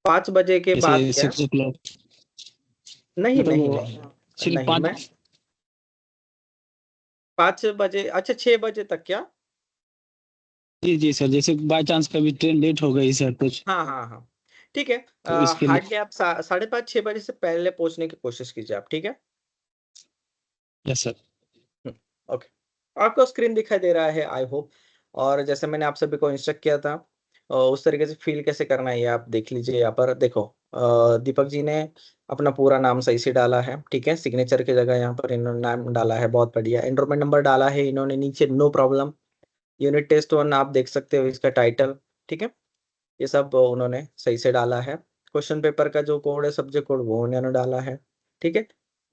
5 बजे के बाद जैसे क्या? 6 o'clock, नहीं मतलब नहीं वो नहीं सिर्फ नहीं, मैं 5। 5 बजे, अच्छा 6 बजे तक क्या? जी जी सर, जैसे बाय चांस कभी ट्रेन लेट हो गई सर कुछ, हाँ हाँ हाँ, ठीक है। तो इसके लिए। हार्डली आप 5:30 6 बजे से पहले पहुंचने की कोशिश कीजिए आप, ठीक है। Yes sir. ओके, आपको स्क्रीन दिखाई दे रहा है आई होप। और जैसे मैंने आप सभी को इंस्ट्रक्ट किया था, उस तरीके से फील कैसे करना है ये आप देख लीजिए। यहाँ पर देखो, दीपक जी ने अपना पूरा नाम सही से डाला है, ठीक है। सिग्नेचर की जगह यहाँ पर इन्होंने नाम डाला है, बहुत बढ़िया। एनरोलमेंट नंबर डाला है इन्होंने नीचे, नो प्रॉब्लम। यूनिट टेस्ट 1 आप देख सकते हो, इसका टाइटल, ठीक है। ये सब उन्होंने सही से डाला है। क्वेश्चन पेपर का जो कोड है, सब्जेक्ट कोड, वो उन्होंने डाला है, ठीक है।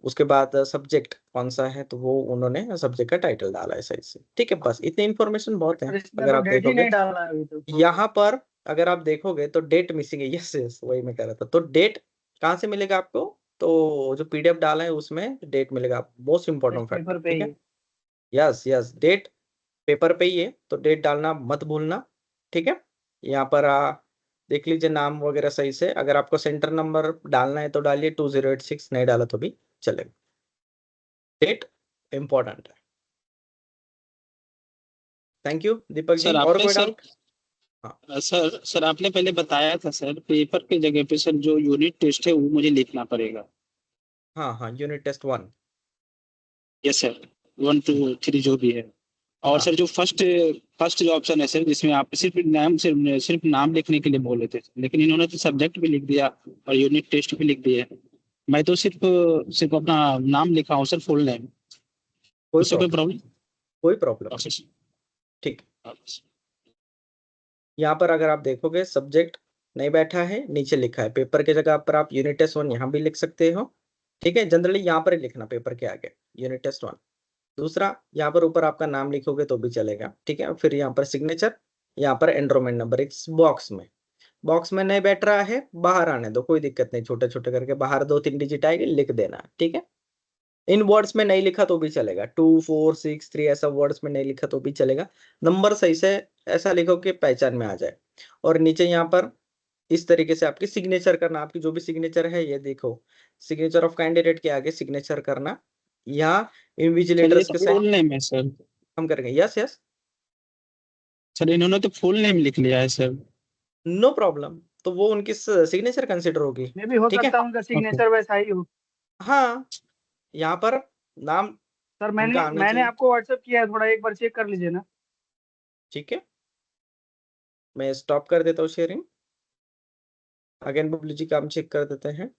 उसके बाद सब्जेक्ट कौन सा है, तो वो उन्होंने सब्जेक्ट का टाइटल डाला है सही से, ठीक है। बस इतनी इन्फॉर्मेशन बहुत है। और इसमें अगर तो आप डेट ही देखोगे नहीं डाला है अभी तो। यहाँ पर, अगर आप देखोगे तो डेट मिसिंग है। यस यस, वही मैं कह रहा था। तो डेट कहाँ से मिलेगा आपको? तो जो पीडीएफ डाला है उसमें डेट मिलेगा, most important test factor, paper पे ठीक ही है। है। यस यस, डेट पेपर पे ही है, तो डेट डालना मत भूलना, ठीक है। यहाँ पर देख लीजिए नाम वगैरह सही से। अगर आपको सेंटर नंबर डालना है तो डालिए 2086, नहीं डाला तो भी चलेगा। डेट इंपॉर्टेंट है। Thank you Deepak ji. Sir और आपने कोई सर, डाउट? हाँ सर सर आपने पहले बताया था सर, पेपर की जगह पे सर जो यूनिट टेस्ट है वो मुझे लिखना पड़ेगा। हाँ हाँ, यूनिट टेस्ट 1। यस सर, 1 2 3 जो भी है। और हाँ सर जो फर्स्ट फर्स्ट जो ऑप्शन है सर, जिसमें आप सिर्फ नाम लिखने के लिए बोले थे, लेकिन इन्होंने तो सब्जेक्ट भी लिख दिया और यूनिट टेस्ट भी लिख दिया। मैं तो सिर्फ सिर्फ अपना नाम लिखा हूँ सर, फुल नेम। कोई उससे कोई प्रॉब्लम, प्रॉब्लम? कोई प्रॉब्लम नहीं, प्रोसेस। ठीक। यहाँ पर अगर आप देखोगे सब्जेक्ट नहीं बैठा है, नीचे लिखा है पेपर की जगह पर आप यूनिट टेस्ट 1 यहाँ भी लिख सकते हो, ठीक है। जनरली यहाँ पर ही लिखना पेपर के आगे, यूनिट टेस्ट 1। दूसरा, यहाँ पर ऊपर आपका नाम लिखोगे तो भी चलेगा, ठीक है। फिर यहाँ पर सिग्नेचर, यहाँ पर एनरोलमेंट नंबर इस बॉक्स में नहीं बैठ रहा है, बाहर आने दो, कोई दिक्कत नहीं। छोटे छोटे करके बाहर 2 3 डिजिट आएगी, लिख देना, ठीक है। इन वर्ड्स में नहीं लिखा तो भी चलेगा, 2 4 6 3 ऐसा वर्ड्स में नहीं लिखा तो भी चलेगा। नंबर सही से ऐसा लिखो कि पहचान में आ जाए। और नीचे यहाँ पर इस तरीके से आपकी सिग्नेचर करना, आपकी जो भी सिग्नेचर है ये देखो, सिग्नेचर ऑफ कैंडिडेट के आगे सिग्नेचर करना। यहाँ सर ये इन्विजिलेटर्स तो के साइन फुल नेम है सर। हम करेंगे। यस यस, सर इन्होंने तो फुल नेम लिख लिया है सर। नो प्रॉब्लम, तो वो उनकी सिग्नेचर कंसिडर होगी, मे भी हो ठीक है। सकता है उनका ओके। सिग्नेचर वैसा ही हो। हाँ, यहाँ पर नाम सर उनका मैंने आना मैंने चाहिए, आपको व्हाट्सएप किया है, थोड़ा एक बार चेक कर लीजिए ना। ठीक है। मैं स्टॉप कर देता हूँ शेयरिंग, अगेन बबलू जी काम चेक कर देते हैं।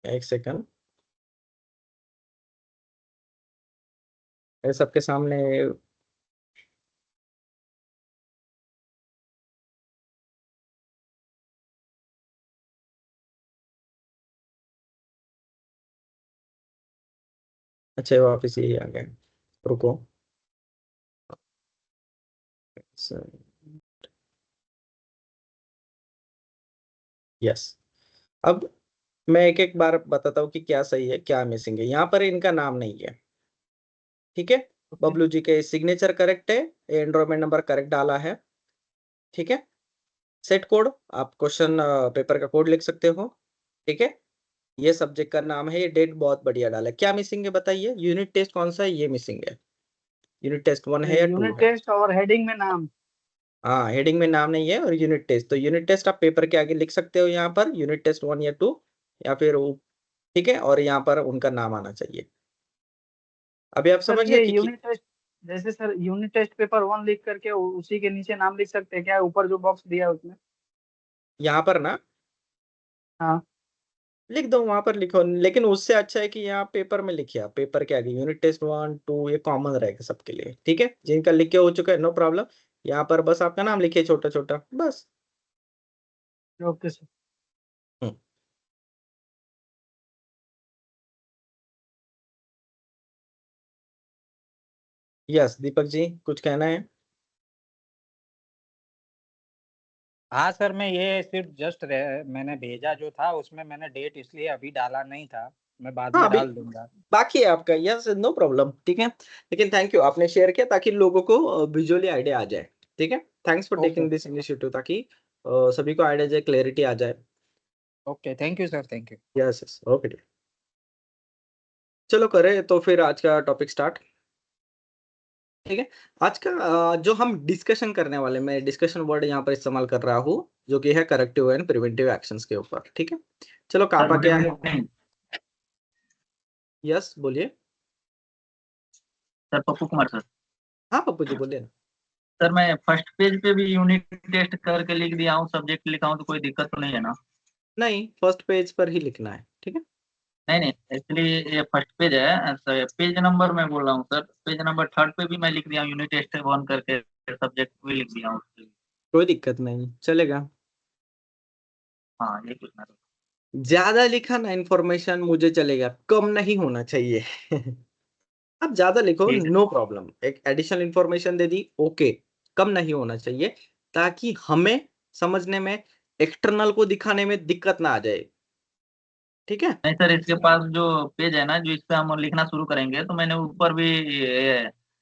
एक सेकंड, ये सबके सामने। अच्छा ये वापस यही आ गए, रुको। यस, अब मैं एक एक बार बताता हूँ कि क्या सही है क्या मिसिंग है। यहाँ पर इनका नाम नहीं है, ठीक है। ओके। बबलू जी के सिग्नेचर करेक्ट है, एनरोलमेंट नंबर करेक्ट डाला है, ठीक है। सेट कोड, आप क्वेश्चन पेपर का कोड लिख सकते हो, ठीक है। ये सब्जेक्ट का नाम है, ये डेट बहुत बढ़िया डाला है। क्या मिसिंग है बताइए? यूनिट टेस्ट कौन सा है, ये मिसिंग है। यूनिट टेस्ट 1 है या 2 यूनिट है? टेस्ट और हेडिंग में नाम। हाँ, हेडिंग में नाम नहीं है। और यूनिट टेस्ट, तो यूनिट टेस्ट आप पेपर के आगे लिख सकते हो यहाँ पर, यूनिट टेस्ट 1 या 2, या फिर ठीक है। और यहाँ पर उनका नाम आना चाहिए। अभी आप सर समझ गए ये कि यूनिट टेस्ट, जैसे सर यूनिट टेस्ट पेपर 1 लिख करके उसी के नीचे नाम लिख सकते हैं क्या, ऊपर जो बॉक्स दिया है उसमें? यहाँ पर ना हाँ। लिख दो, वहां पर लिखो। लेकिन उससे अच्छा है कि यहाँ पेपर में लिखिए, आप पेपर के आगे यूनिट टेस्ट 1 2 ये कॉमन रहेगा सबके लिए, ठीक है। जिनका लिख के हो चुका है नो प्रॉब्लम, यहाँ पर बस आपका नाम लिखिए छोटा छोटा, बस। Okay sir. Hmm, yes Deepak ji कुछ कहना है? हाँ सर, मैं ये सिर्फ जस्ट मैंने भेजा जो था उसमें मैंने डेट इसलिए अभी डाला नहीं था मैं बाद हाँ, में अभी डाल दूंगा। बाकी है आपका, यस, नो प्रॉब्लम, ठीक है। लेकिन थैंक यू, आपने शेयर किया ताकि लोगों को विजुअली आइडिया आ जाए, ठीक है। Thanks for okay taking this initiative, ताकि सभी को आइडिया जाए, क्लैरिटी आ जाए। Okay, thank you sir, thank you. Yes yes, okay. चलो करें तो फिर आज का टॉपिक स्टार्ट, ठीक है। आज का जो हम डिस्कशन करने वाले, मैं डिस्कशन वर्ड यहाँ पर इस्तेमाल कर रहा हूँ, जो कि है करेक्टिव एंड प्रिवेंटिव एक्शंस के ऊपर, ठीक है। चलो, कापा क्या है? यस, बोलिए। Sir Pappu Kumar sir. हाँ पप्पू जी, बोलिए ना। सर मैं फर्स्ट पेज पे भी यूनिट टेस्ट करके लिख दिया हूँ, सब्जेक्ट लिखा हूँ, तो कोई दिक्कत तो नहीं है ना? नहीं, फर्स्ट पेज पर ही लिखना है, ठीक है। नहीं नहीं, एक्चुअली ये फर्स्ट पेज है सर, पेज नंबर मैं बोल रहा हूँ सर, पेज नंबर 3 पे भी मैं लिख दिया हूँ यूनिट टेस्ट 1 करके, सब्जेक्ट भी लिख दिया हूँ। कोई दिक्कत नहीं, चलेगा। हाँ ये पूछना था। ज्यादा लिखा ना इन्फॉर्मेशन मुझे चलेगा, कम नहीं होना चाहिए। आप ज्यादा लिखो, ठीक है। नो प्रॉब्लम, एक एडिशनल इन्फॉर्मेशन दे दी, ओके। कम नहीं होना चाहिए, ताकि हमें समझने में, एक्सटर्नल को दिखाने में दिक्कत ना आ जाए, ठीक है। नहीं सर, इसके पास जो पेज है ना, जो इस पे हम लिखना शुरू करेंगे, तो मैंने ऊपर भी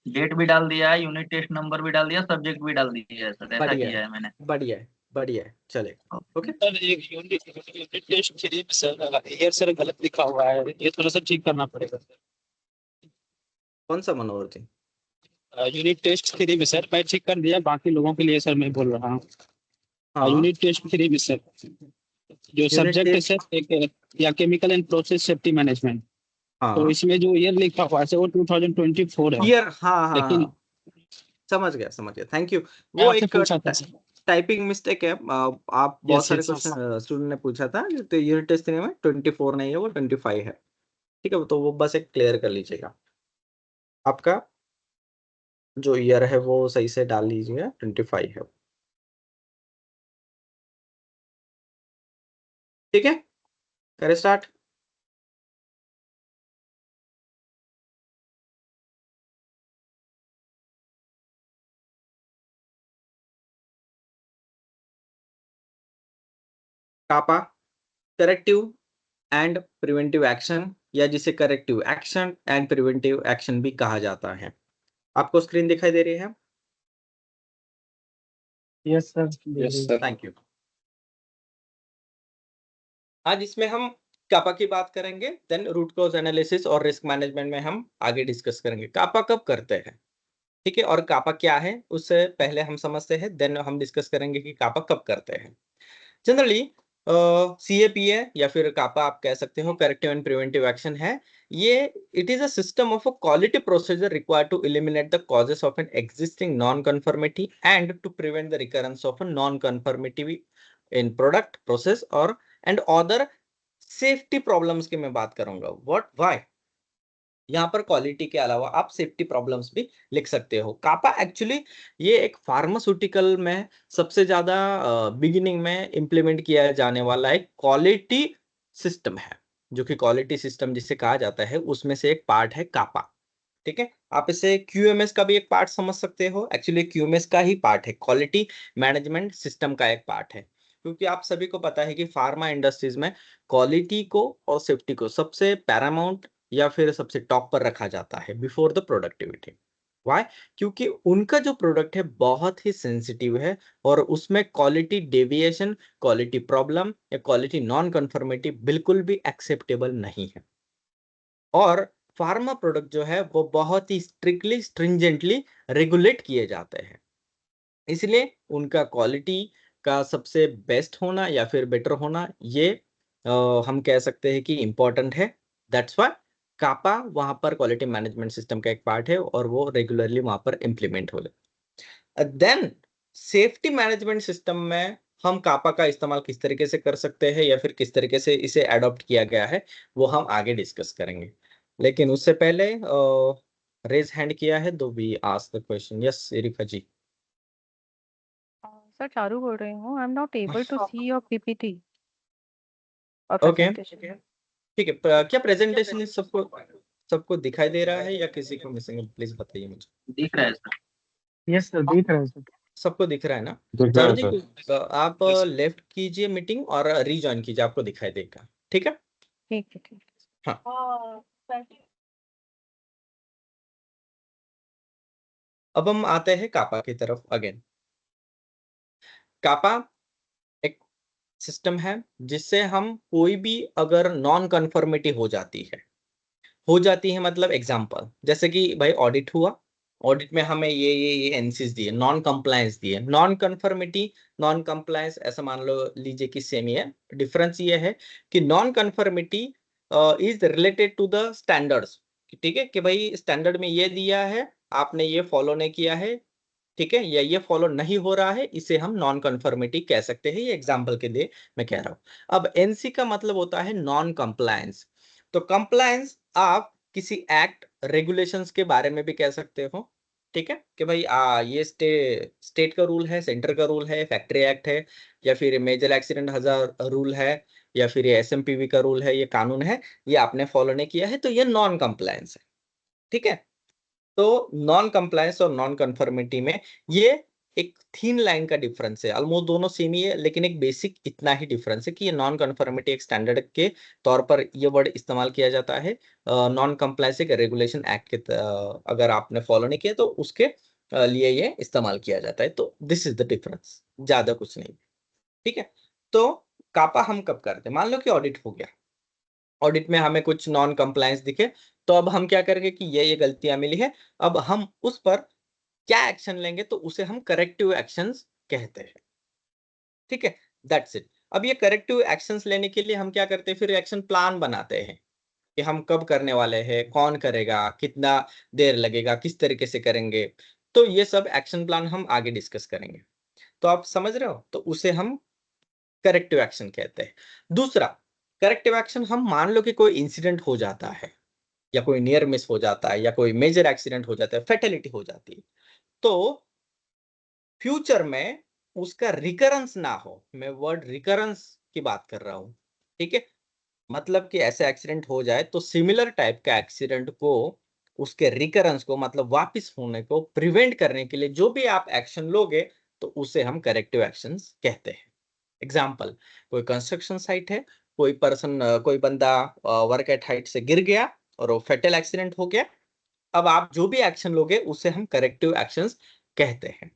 डेट भी डाल दिया है, यूनिट टेस्ट नंबर भी डाल दिया, सब्जेक्ट भी डाल दिया है सर, ऐसा बढ़िया किया है, है मैंने। बढ़िया है, बढ़िया है, चलेगा, ओके। सर एक यूनिट टेस्ट 3 में सर ईयर सर गलत लिखा हुआ है, ये थोड़ा सा ठीक करना पड़ेगा सर। कौन सा मनोहर जी? यूनिट टेस्ट 3 में सर मैं ठीक कर दिया, बाकी लोगों के लिए सर मैं बोल रहा हूँ। हाँ, यूनिट टेस्ट 3 में सर जो यूनिट सब्जेक्ट है टेस्ट, सर एक या chemical and process safety management, तो हाँ, इसमें जो ईयर लिखा हुआ है सर वो 2024 है, ईयर, हाँ हाँ लेकिन हाँ, समझ गया, समझ गया, थैंक यू। मैं वो आपसे एक पूछा था सर। टाइपिंग मिस्टेक है, आप बहुत यस सारे यस क्वेश्चन स्टूडेंट ने पूछा था, तो यूनिट टेस्ट में 24 नहीं है, वो 25 है, ठीक है। तो वो बस एक क्लियर कर लीजिएगा, आपका जो ईयर है वो सही से डाल लीजिएगा, 25 है, ठीक है। करें start. CAPA corrective and preventive action, या जिसे corrective action and preventive action भी कहा जाता है। आपको स्क्रीन दिखाई दे रही है? Yes sir, yes sir. Thank you. आज इसमें हम कापा की बात करेंगे, देन रूट कॉज एनालिसिस और रिस्क मैनेजमेंट में हम आगे डिस्कस करेंगे। कापा कब करते हैं, ठीक है, और कापा क्या है उससे पहले हम समझते हैं, देन हम डिस्कस करेंगे कि कापा कब करते हैं। जनरली CAPA या फिर कापा आप कह सकते हो, करेक्टिव एंड प्रिवेंटिव एक्शन है ये। It is a system of a quality procedure required to eliminate the causes of an existing non conformity and to prevent the recurrence of a non conformity in product, process और and other safety problems की मैं बात करूंगा। What, why, यहाँ पर quality के अलावा आप सेफ्टी प्रॉब्लम्स भी लिख सकते हो। कापा एक्चुअली ये एक फार्मास्यूटिकल में सबसे ज्यादा बिगिनिंग में इम्प्लीमेंट किया जाने वाला एक क्वालिटी सिस्टम है, जो कि क्वालिटी सिस्टम जिसे कहा जाता है उसमें से एक पार्ट है कापा, ठीक है। आप इसे QMS का भी एक पार्ट समझ सकते हो, एक्चुअली QMS का ही पार्ट है, क्वालिटी मैनेजमेंट सिस्टम का एक पार्ट है। क्योंकि आप सभी को पता है कि फार्मा इंडस्ट्रीज में क्वालिटी को और सेफ्टी को सबसे पैरामाउंट या फिर सबसे टॉप पर रखा जाता है बिफोर द प्रोडक्टिविटी। वाई? क्योंकि उनका जो प्रोडक्ट है बहुत ही सेंसिटिव है, और उसमें क्वालिटी डेविएशन, क्वालिटी प्रॉब्लम या क्वालिटी नॉन कन्फर्मिटी बिल्कुल भी एक्सेप्टेबल नहीं है। और फार्मा प्रोडक्ट जो है वो बहुत ही स्ट्रिक्टली, स्ट्रिंजेंटली रेगुलेट किए जाते हैं, इसलिए उनका क्वालिटी का सबसे बेस्ट होना या फिर बेटर होना ये हम कह सकते हैं कि इम्पोर्टेंट है। दैट्स व्हाई कापा वहां पर क्वालिटी मैनेजमेंट सिस्टम का एक पार्ट है, और वो रेगुलरली वहां पर इम्प्लीमेंट हो जाए। देन सेफ्टी मैनेजमेंट सिस्टम में हम कापा का इस्तेमाल किस तरीके से कर सकते हैं या फिर किस तरीके से इसे अडॉप्ट किया गया है, वो हम आगे डिस्कस करेंगे। लेकिन उससे पहले रेज हैंड किया है, दो we ask the question. Yes Erica ji. Sir Charu बोल रही हूँ। I am not able to see your PPT और ओके, प्रेजेंटेशन। ठीक है। क्या प्रेजेंटेशन सबको सबको दिखाई दे रहा है या किसी को मिसिंग है? प्लीज बताइए मुझे। दिख रहा है सर। यस सर, दिख रहा है सर। सबको दिख रहा है ना? दिख रहा चारू है जी सर। आप लेफ्ट कीजिए मीटिंग और रीजॉइन कीजिए, आपको दिखाई देगा, ठीक है। ठीक है, ठीक है। हाँ। अब हम आते हैं कापा की तरफ अगेन। कापा एक सिस्टम है जिससे हम कोई भी अगर नॉन कन्फर्मिटी हो जाती है मतलब एग्जांपल जैसे कि भाई ऑडिट हुआ, ऑडिट में हमें ये एनसीज दिए, नॉन कंप्लायंस दिए, नॉन कन्फर्मिटी नॉन कंप्लायंस ऐसा मान लो लीजिए कि सेम ही है। डिफरेंस ये है कि non conformity is related to the standards, ठीक है, कि भाई स्टैंडर्ड में ये दिया है, आपने ये फॉलो नहीं किया है, ठीक है, या ये फॉलो नहीं हो रहा है, इसे हम नॉन कन्फर्मिटी कह सकते हैं। ये एग्जांपल के लिए मैं कह रहा हूं। अब एनसी का मतलब होता है नॉन कंप्लायंस। तो कंप्लायंस आप किसी एक्ट रेगुलेशंस के बारे में भी कह सकते हो, ठीक है, कि भाई ये स्टेट का रूल है, सेंटर का रूल है, फैक्ट्री एक्ट है, या फिर मेजर एक्सीडेंट हजार रूल है, या फिर ये एसएमपीवी का रूल है, ये कानून है, ये आपने फॉलो नहीं किया है, तो ये नॉन कंप्लायंस है, ठीक है। तो नॉन कंप्लायंस और नॉन कंफर्मिटी में ये एक थीन लाइन का डिफरेंस है। ऑलमोस्ट दोनों सेम ही है, लेकिन एक बेसिक इतना ही डिफरेंस है कि ये नॉन कंफर्मिटी एक स्टैंडर्ड के तौर पर ये वर्ड इस्तेमाल किया जाता है, नॉन कंप्लायंस एक रेगुलेशन एक्ट के अगर आपने फॉलो नहीं किया तो उसके लिए ये इस्तेमाल किया जाता है। तो दिस इज द डिफरेंस, ज्यादा कुछ नहीं, ठीक है। तो कापा हम कब करते हैं? मान लो कि ऑडिट हो गया, ऑडिट में हमें कुछ नॉन कंप्लायंस दिखे, तो अब हम क्या करेंगे कि ये गलतियां मिली है, अब हम उस पर क्या एक्शन लेंगे, तो उसे हम करेक्टिव एक्शंस कहते हैं, ठीक है, दैट्स इट। अब ये करेक्टिव एक्शंस लेने के लिए हम क्या करते हैं, फिर एक्शन प्लान बनाते हैं कि हम कब करने वाले हैं, कौन करेगा, कितना देर लगेगा, किस तरीके से करेंगे। तो ये सब एक्शन प्लान हम आगे डिस्कस करेंगे। तो आप समझ रहे हो, तो उसे हम करेक्टिव एक्शन कहते हैं। दूसरा करेक्टिव एक्शन, हम मान लो कि कोई इंसिडेंट हो जाता है, या कोई नियर मिस हो जाता है, या कोई मेजर एक्सीडेंट हो जाता है, फेटेलिटी हो जाती है, तो फ्यूचर में उसका रिकरेंस ना हो, मैं वर्ड रिकरेंस की बात कर रहा हूं, ठीक है, मतलब कि ऐसे एक्सीडेंट हो जाए तो सिमिलर टाइप का एक्सीडेंट को, उसके रिकरेंस को, मतलब वापस होने को प्रिवेंट करने के लिए जो भी आप एक्शन लोगे, तो उसे हम करेक्टिव एक्शंस कहते हैं। एग्जाम्पल, कोई कंस्ट्रक्शन साइट है, कोई पर्सन, कोई बंदा वर्क एट हाइट से गिर गया और वो फेटल एक्सीडेंट हो गया, अब आप जो भी एक्शन लोगे उसे हम करेक्टिव एक्शंस कहते हैं।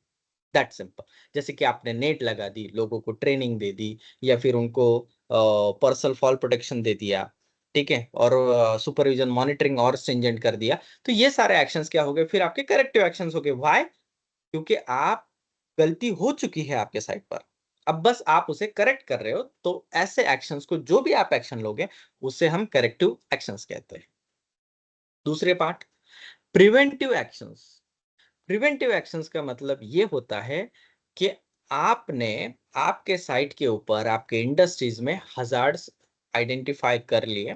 That simple. जैसे कि आपने नेट लगा दी, लोगों को ट्रेनिंग दे दी, या फिर उनको पर्सनल फॉल प्रोटेक्शन दे दिया, ठीक है, और सुपरविजन मॉनिटरिंग और स्ट्रिंजेंट कर दिया, तो ये सारे एक्शंस क्या हो गए, फिर आपके करेक्टिव एक्शंस हो गए। व्हाई? क्योंकि आप, गलती हो चुकी है आपके साइड पर, अब बस आप उसे करेक्ट कर रहे हो, तो ऐसे एक्शंस को, जो भी आप एक्शन लोगे, उसे हम करेक्टिव एक्शंस कहते हैं। दूसरे part, preventive actions. Preventive actions का मतलब ये होता है कि आपने आपके साइट के ऊपर, आपके इंडस्ट्रीज में हजार्ड्स आइडेंटिफाई कर लिए,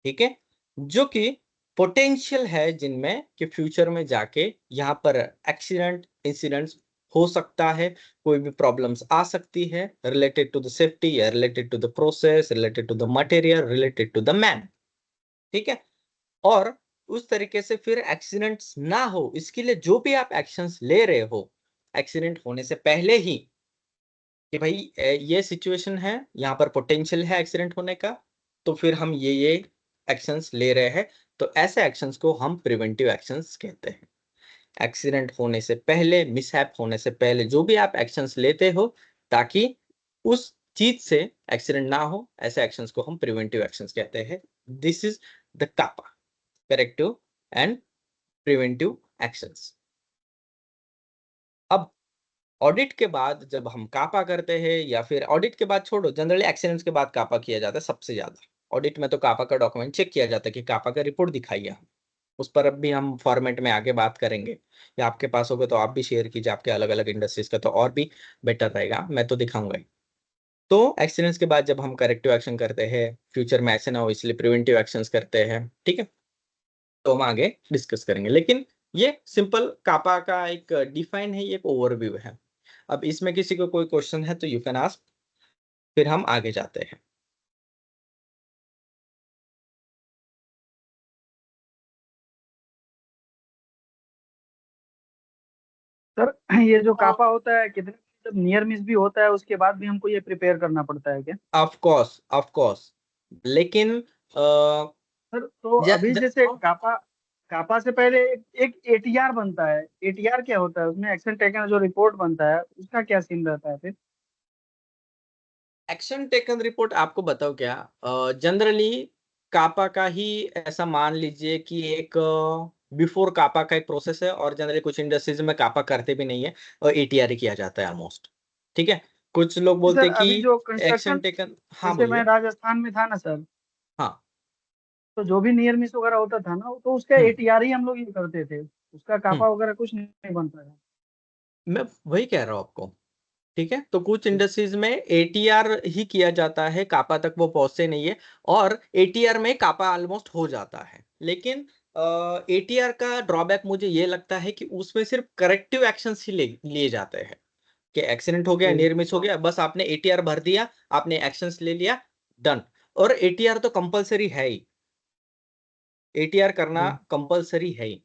ठीक है, जो कि पोटेंशियल है जिनमें कि फ्यूचर में जाके यहाँ पर एक्सीडेंट इंसिडेंट्स हो सकता है, कोई भी प्रॉब्लम्स आ सकती है रिलेटेड टू द सेफ्टी, या related to the process, related to the material, related to the man, ठीक है। और उस तरीके से फिर एक्सीडेंट्स ना हो, इसके लिए जो भी आप एक्शंस ले रहे हो, एक्सीडेंट होने से पहले ही, कि भाई ये सिचुएशन है, यहाँ पर पोटेंशियल है एक्सीडेंट होने का, तो फिर हम ये एक्शंस ले रहे हैं, तो ऐसे एक्शंस को हम प्रिवेंटिव एक्शंस कहते हैं। एक्सीडेंट होने से पहले, मिसहैप होने से पहले जो भी आप एक्शंस लेते हो, ताकि उस चीज से एक्सीडेंट ना हो, ऐसे एक्शंस को हम प्रिवेंटिव एक्शंस कहते हैं। This is the CAPA, corrective and preventive actions. अब ऑडिट के बाद जब हम कापा करते हैं, या फिर ऑडिट के बाद छोड़ो, जनरली एक्सीडेंट्स के बाद कापा किया जाता है सबसे ज्यादा। ऑडिट में तो कापा का डॉक्यूमेंट चेक किया जाता है कि कापा का रिपोर्ट दिखाइए हम, उस पर अब भी हम फॉर्मेट में आगे बात करेंगे, या आपके पास होगा तो आप भी शेयर कीजिए आपके अलग अलग इंडस्ट्रीज का, तो और भी बेटर रहेगा, मैं तो दिखाऊंगा ही। तो एक्सीडेंट्स के बाद जब हम करेक्टिव एक्शन करते हैं, फ्यूचर में ऐसे ना हो इसलिए प्रिवेंटिव एक्शंस करते हैं, ठीक है, तो हम आगे डिस्कस करेंगे। लेकिन ये सिंपल कापा का एक डिफाइन है, ये एक ओवरव्यू है। अब इसमें किसी को कोई क्वेश्चन है तो यू कैन आस्क, फिर हम आगे जाते हैं। सर ये जो कापा होता है कितने, जब नियर मिस भी होता है उसके बाद भी हमको ये प्रिपेयर करना पड़ता है क्या? ऑफ कोर्स, ऑफ कोर्स, लेकिन सर तो ज- अभी ज- जैसे कापा से पहले एक एटीआर बनता है। एटीआर क्या होता है? उसमें एक्शन टेकन जो रिपोर्ट बनता है उसका क्या सीन रहता है फिर? एक्शन टेकन रिपोर्ट आपको बताओ क्या, जनरली कापा का ही ऐसा मान लीजिए कि एक बिफोर कापा का एक प्रोसेस है, और जनरली कुछ इंडस्ट्रीज में कापा करते भी नहीं है और एटीआर किया जाता है ऑलमोस्ट। ठीक है, कुछ लोग बोलते सर हैं अभी कि जो कंस्ट्रक्शन, एक्शन टेकन। हाँ जैसे मैं बोलिए। राजस्थान में था ना सर, हाँ। तो जो भी नियर मिस वगैरह होता था ना, तो उसका हम्म एटीआर ही हम लोग ये करते थे। उसका हम्म कापा वगैरह कुछ नहीं बनता था। मैं वही कह रहा हूँ आपको। ठीक है, तो कुछ इंडस्ट्रीज में एटीआर ही किया जाता है, कापा तक वो पहुंचते नहीं है, और एटीआर में कापा ऑलमोस्ट हो जाता है। लेकिन एटीआर का ड्रॉबैक मुझे ये लगता है कि उसमें सिर्फ करेक्टिव एक्शंस ही लिए जाते हैं, कि एक्सीडेंट हो गया, जी नियर मिस हो गया, बस आपने एटीआर भर दिया, आपने एक्शंस ले लिया, डन। और एटीआर तो कंपलसरी है ही, एटीआर करना जी। कंपलसरी है ही।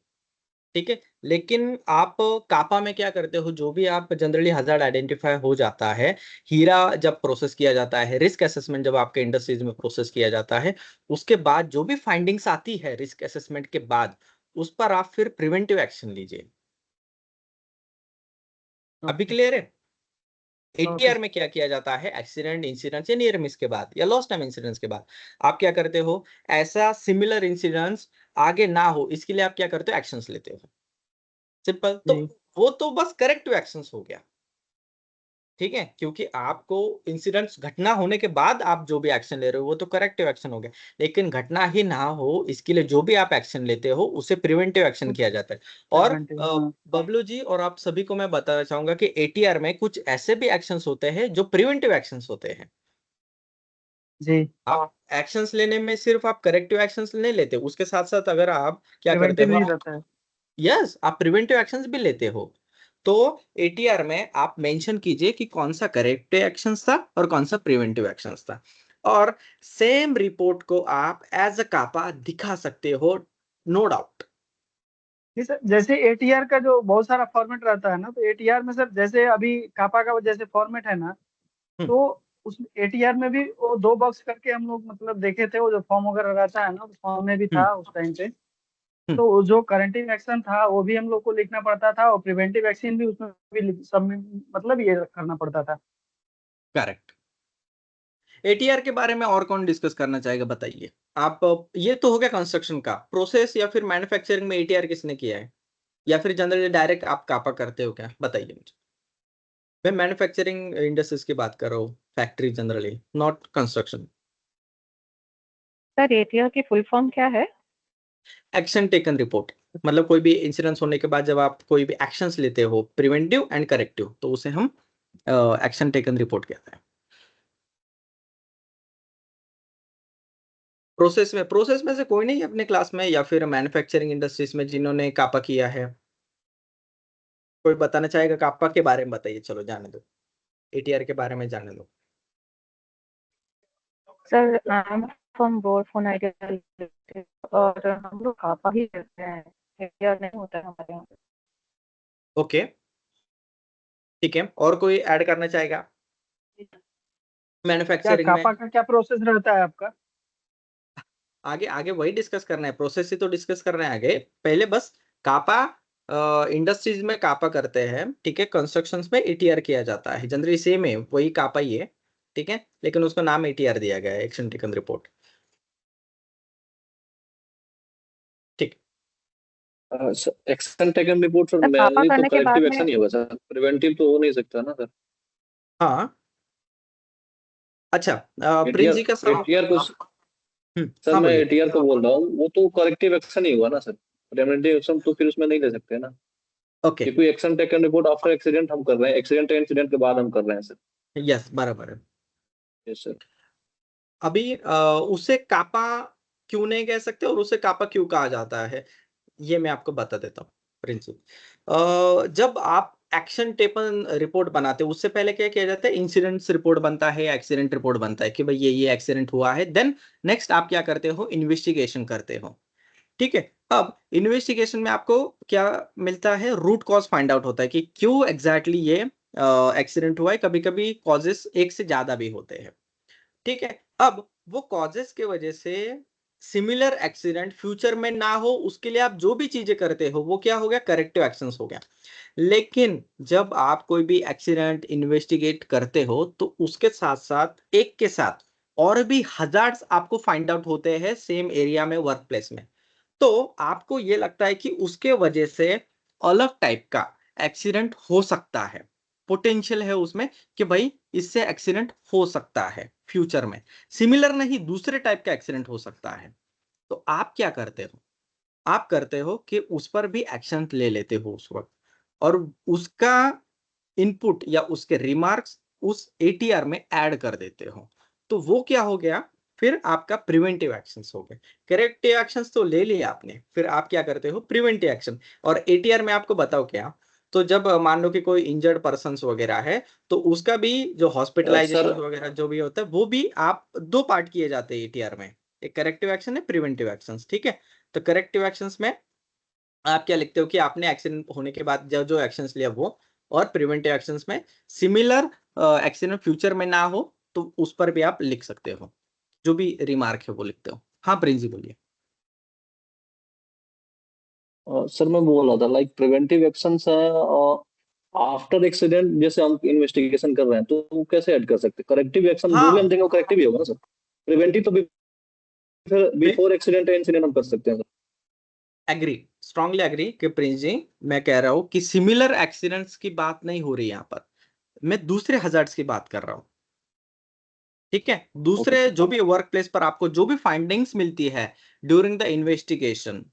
ठीक है, लेकिन आप कापा में क्या करते हो, जो भी आप जनरली हजार्ड आइडेंटिफाई हो जाता है, हीरा जब प्रोसेस किया जाता है, रिस्क असेसमेंट जब आपके इंडस्ट्रीज में प्रोसेस किया जाता है, उसके बाद जो भी फाइंडिंग्स आती है रिस्क असेसमेंट के बाद, उस पर आप फिर प्रिवेंटिव एक्शन लीजिए। अभी ओके क्लियर है? ओके एटीआर में क्या किया जाता है, एक्सीडेंट इंसिडेंट या नियर मिस के बाद या लॉस्ट टाइम इंसिडेंट्स के बाद आप क्या करते हो, ऐसा सिमिलर इंसिडेंट्स आगे ना हो इसके लिए आप क्या करते हो, एक्शंस लेते हो। सिंपल। तो जी। वो तो बस करेक्टिव एक्शंस हो गया। ठीक है, क्योंकि आपको इंसिडेंट्स घटना होने के बाद आप जो भी एक्शन ले रहे हो वो तो करेक्टिव एक्शन हो गया, लेकिन घटना ही ना हो इसके लिए जो भी आप एक्शन लेते हो उसे प्रिवेंटिव एक्शन किया जाता है। और प्रिवेंटिव, हाँ। बबलू जी और आप सभी को मैं बताना चाहूंगा कि एटीआर में कुछ ऐसे भी एक्शंस होते हैं जो प्रिवेंटिव एक्शंस होते हैं। जी। आप एक्शंस लेने में सिर्फ आप करेक्टिव एक्शंस नहीं लेते, उसके साथ साथ अगर आप क्या करते प्रिवेंटिव हो, ही रहता है। यस आप प्रिवेंटिव एक्शंस भी लेते हो। तो एटीआर में आप मेंशन कीजिए कि कौन सा करेक्टिव एक्शंस था और कौन सा प्रिवेंटिव एक्शंस था, और सेम रिपोर्ट को आप एज अ कापा दिखा सकते हो, नो डाउट। नहीं सर, जैसे एटीआर का जो बहुत सारा फॉर्मेट रहता है ना, तो एटीआर में सर जैसे अभी कापा का जैसे फॉर्मेट है ना, तो उस एटीआर में भी वो 2 बॉक्स करके हम लोग मतलब देखे थे। वो जो फॉर्म वगैरह रहता है ना, तो फॉर्म में भी था उस टाइम पे। तो वो जो करेंटिव एक्शन था वो भी हम लोग को लिखना पड़ता था, और प्रिवेंटिव एक्शन भी उसमें भी सब में मतलब ये करना पड़ता था। करेक्ट। एटीआर के बारे में और कौन डिस्कस करना चाहेगा बताइए आप। ये तो हो गया कंस्ट्रक्शन का प्रोसेस, या फिर मैन्युफैक्चरिंग में एटीआर किसने किया है, या फिर जनरली डायरेक्ट आप कापा करते हो क्या, बताइए मुझे। मैं मैन्युफैक्चरिंग इंडस्ट्रीज की बात कर रहा हूँ, factory generally, not construction. Sir ATR की फुल फॉर्म क्या है? एक्शन टेकन रिपोर्ट, मतलब कोई भी इंसिडेंस होने के बाद जब आप कोई भी एक्शंस लेते हो प्रिवेंटिव एंड करेक्टिव, तो उसे हम एक्शन टेकन रिपोर्ट कहते हैं। प्रोसेस में से कोई नहीं अपने क्लास में या फिर मैन्युफैक्चरिंग इंडस्ट्रीज में जिन्होंने कापा किया है? कोई बताना चाहेगा कापा के बारे में? बताइए, चलो जाने दो, एटीआर के बारे में जाने दो। Sir I am from Vodafone idea, और हम लोग कापा ही करते हैं, एटीआर नहीं होता है हमारे यहाँ पे। ओके, ठीक है, और कोई ऐड करना चाहेगा क्या मैन्युफैक्चरिंग में? कापा का क्या प्रोसेस रहता है आपका? आगे आगे वही डिस्कस करना है, प्रोसेस ही तो डिस्कस करना है आगे। पहले बस कापा इंडस्ट्रीज में कापा करते हैं, ठीक है, कंस्ट्रक्शंस में एटीआर किया जाता है, जनरली सेम है, वही कापा ही है। ठीक है, लेकिन उसका नाम एटीआर दिया गया है, एक्शन टेकन रिपोर्ट। ठीक। Action taken report sir sir कापा मेनली तो करने के बाद करेक्टिव में एक्शन ही होगा सर, प्रिवेंटिव तो हो नहीं सकता ना सर। हाँ, अच्छा, प्रिंस एटीआर जी का सवाल। एटीआर को सर हाँ मैं बोलिए। एटीआर को बोल रहा हूँ, वो तो करेक्टिव एक्शन ही हुआ ना सर। प्रिवेंटिव एक्शन तो फिर उसमें नहीं ले सकते ना, ओके, क्योंकि action taken report after accident हम कर रहे हैं, एक्सीडेंट इंसिडेंट के बाद हम कर रहे हैं सर। यस बराबर है। Yes sir. अभी उसे कापा क्यों नहीं कह सकते और उसे कापा क्यों कहा जाता है, ये मैं आपको बता देता हूँ प्रिंसिपल। जब आप एक्शन टेकन रिपोर्ट बनाते हो उससे पहले क्या किया जाता है, इंसिडेंट्स रिपोर्ट बनता है, एक्सीडेंट रिपोर्ट बनता है कि भाई ये एक्सीडेंट हुआ है। देन नेक्स्ट आप क्या करते हो, इन्वेस्टिगेशन करते हो। ठीक है, अब इन्वेस्टिगेशन में आपको क्या मिलता है, रूट कॉज फाइंड आउट होता है कि क्यों एग्जैक्टली ये एक्सीडेंट हुआ है। कभी कभी कॉजेस एक से ज्यादा भी होते हैं। ठीक है, अब वो कॉजेस के वजह से सिमिलर एक्सीडेंट फ्यूचर में ना हो उसके लिए आप जो भी चीजें करते हो वो क्या हो गया, करेक्टिव एक्शंस हो गया। लेकिन जब आप कोई भी एक्सीडेंट इन्वेस्टिगेट करते हो तो उसके साथ साथ एक के साथ और भी हजार्ड्स आपको फाइंड आउट होते हैं सेम एरिया में, वर्क प्लेस में। तो आपको ये लगता है कि उसके वजह से अलग टाइप का एक्सीडेंट हो सकता है, पोटेंशियल है उसमें कि भाई इससे एक्सीडेंट हो सकता है फ्यूचर में, सिमिलर नहीं दूसरे टाइप का एक्सीडेंट हो सकता है। तो आप क्या करते हो, आप करते हो कि उस पर भी एक्शन ले लेते हो उस वक्त, और उसका इनपुट या उसके रिमार्क्स उस एटीआर में ऐड कर देते हो। तो वो क्या हो गया, फिर आपका प्रिवेंटिव एक्शंस हो गए। करेक्टिव एक्शंस तो ले लिए आपने, फिर आप क्या करते हो, प्रिवेंटिव एक्शन। और एटीआर में आपको बताओ क्या, तो जब मान लो कि कोई इंजर्ड पर्सन्स वगैरह है तो उसका भी जो हॉस्पिटलाइजेशन सर वगैरह जो भी होता है वो भी आप दो पार्ट किए जाते हैं एटीआर में, एक करेक्टिव एक्शन है, प्रिवेंटिव एक्शंस। ठीक है, तो करेक्टिव एक्शंस में आप क्या लिखते हो कि आपने एक्सीडेंट होने के बाद जो जो एक्शंस लिया वो, और प्रिवेंटिव एक्शंस में सिमिलर एक्सीडेंट फ्यूचर में ना हो तो उस पर भी आप लिख सकते हो, जो भी रिमार्क है वो लिखते हो। हाँ प्रिंस जी बोलिए। सर मैं बोल रहा था like preventive actions after accident, जैसे हम इन्वेस्टिगेशन कर रहे हैं तो वो कैसे ऐड कर सकते हैं? करेक्टिव एक्शन जो भी हम हाँ, देंगे वो करेक्टिव ही होगा ना सर? प्रिवेंटिव तो फिर प्रि- बिफोर एक्सीडेंट या इंसिडेंट हम कर सकते हैं सर। एग्री, स्ट्रांगली एग्री कि प्रिंस जी, मैं कह रहा हूं कि सिमिलर एक्सीडेंट्स की बात नहीं हो रही यहाँ पर, मैं दूसरे हजार्ड्स की बात कर रहा हूँ। ठीक है, ओके दूसरे सर। जो भी वर्क प्लेस पर आपको जो भी फाइंडिंग्स मिलती है ड्यूरिंग द इन्वेस्टिगेशन,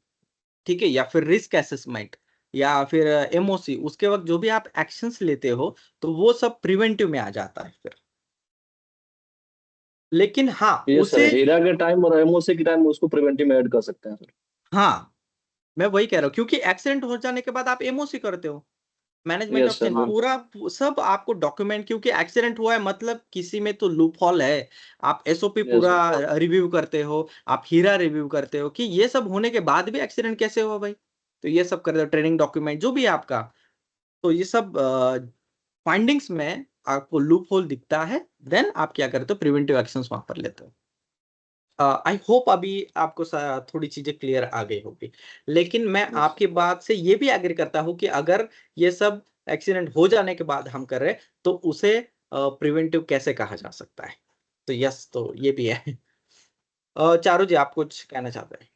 ठीक है, या फिर रिस्क असेसमेंट या फिर एमओसी, उसके वक्त जो भी आप एक्शंस लेते हो तो वो सब प्रिवेंटिव में आ जाता है फिर। लेकिन हाँ ये सर उसे, हीरा के टाइम और एमओसी के टाइम उसको प्रिवेंटिव में ऐड कर सकते हैं सर। हाँ मैं वही कह रहा हूँ, क्योंकि एक्सीडेंट हो जाने के बाद आप एमओसी करते हो, management yes of sir change, हाँ। पूरा सब आपको डॉक्यूमेंट, क्योंकि एक्सीडेंट हुआ है मतलब किसी में तो लूप हॉल है। आप एसओपी यस पूरा सर। रिव्यू करते हो, आप हीरा रिव्यू करते हो कि ये सब होने के बाद भी एक्सीडेंट कैसे हुआ भाई, तो ये सब करते हो, ट्रेनिंग डॉक्यूमेंट जो भी है आपका। तो ये सब फाइंडिंग्स में आपको लूप होल दिखता है, देन आप क्या करते हो, प्रिवेंटिव एक्शंस वहां पर लेते हो। आई होप अभी आपको थोड़ी चीजें क्लियर आ गई होगी। लेकिन मैं यस आपकी बात से ये भी एग्री करता हूँ कि अगर ये सब एक्सीडेंट हो जाने के बाद हम कर रहे हैं तो उसे प्रिवेंटिव कैसे कहा जा सकता है। तो यस, तो ये भी है। चारू जी, आप कुछ कहना चाहते हैं?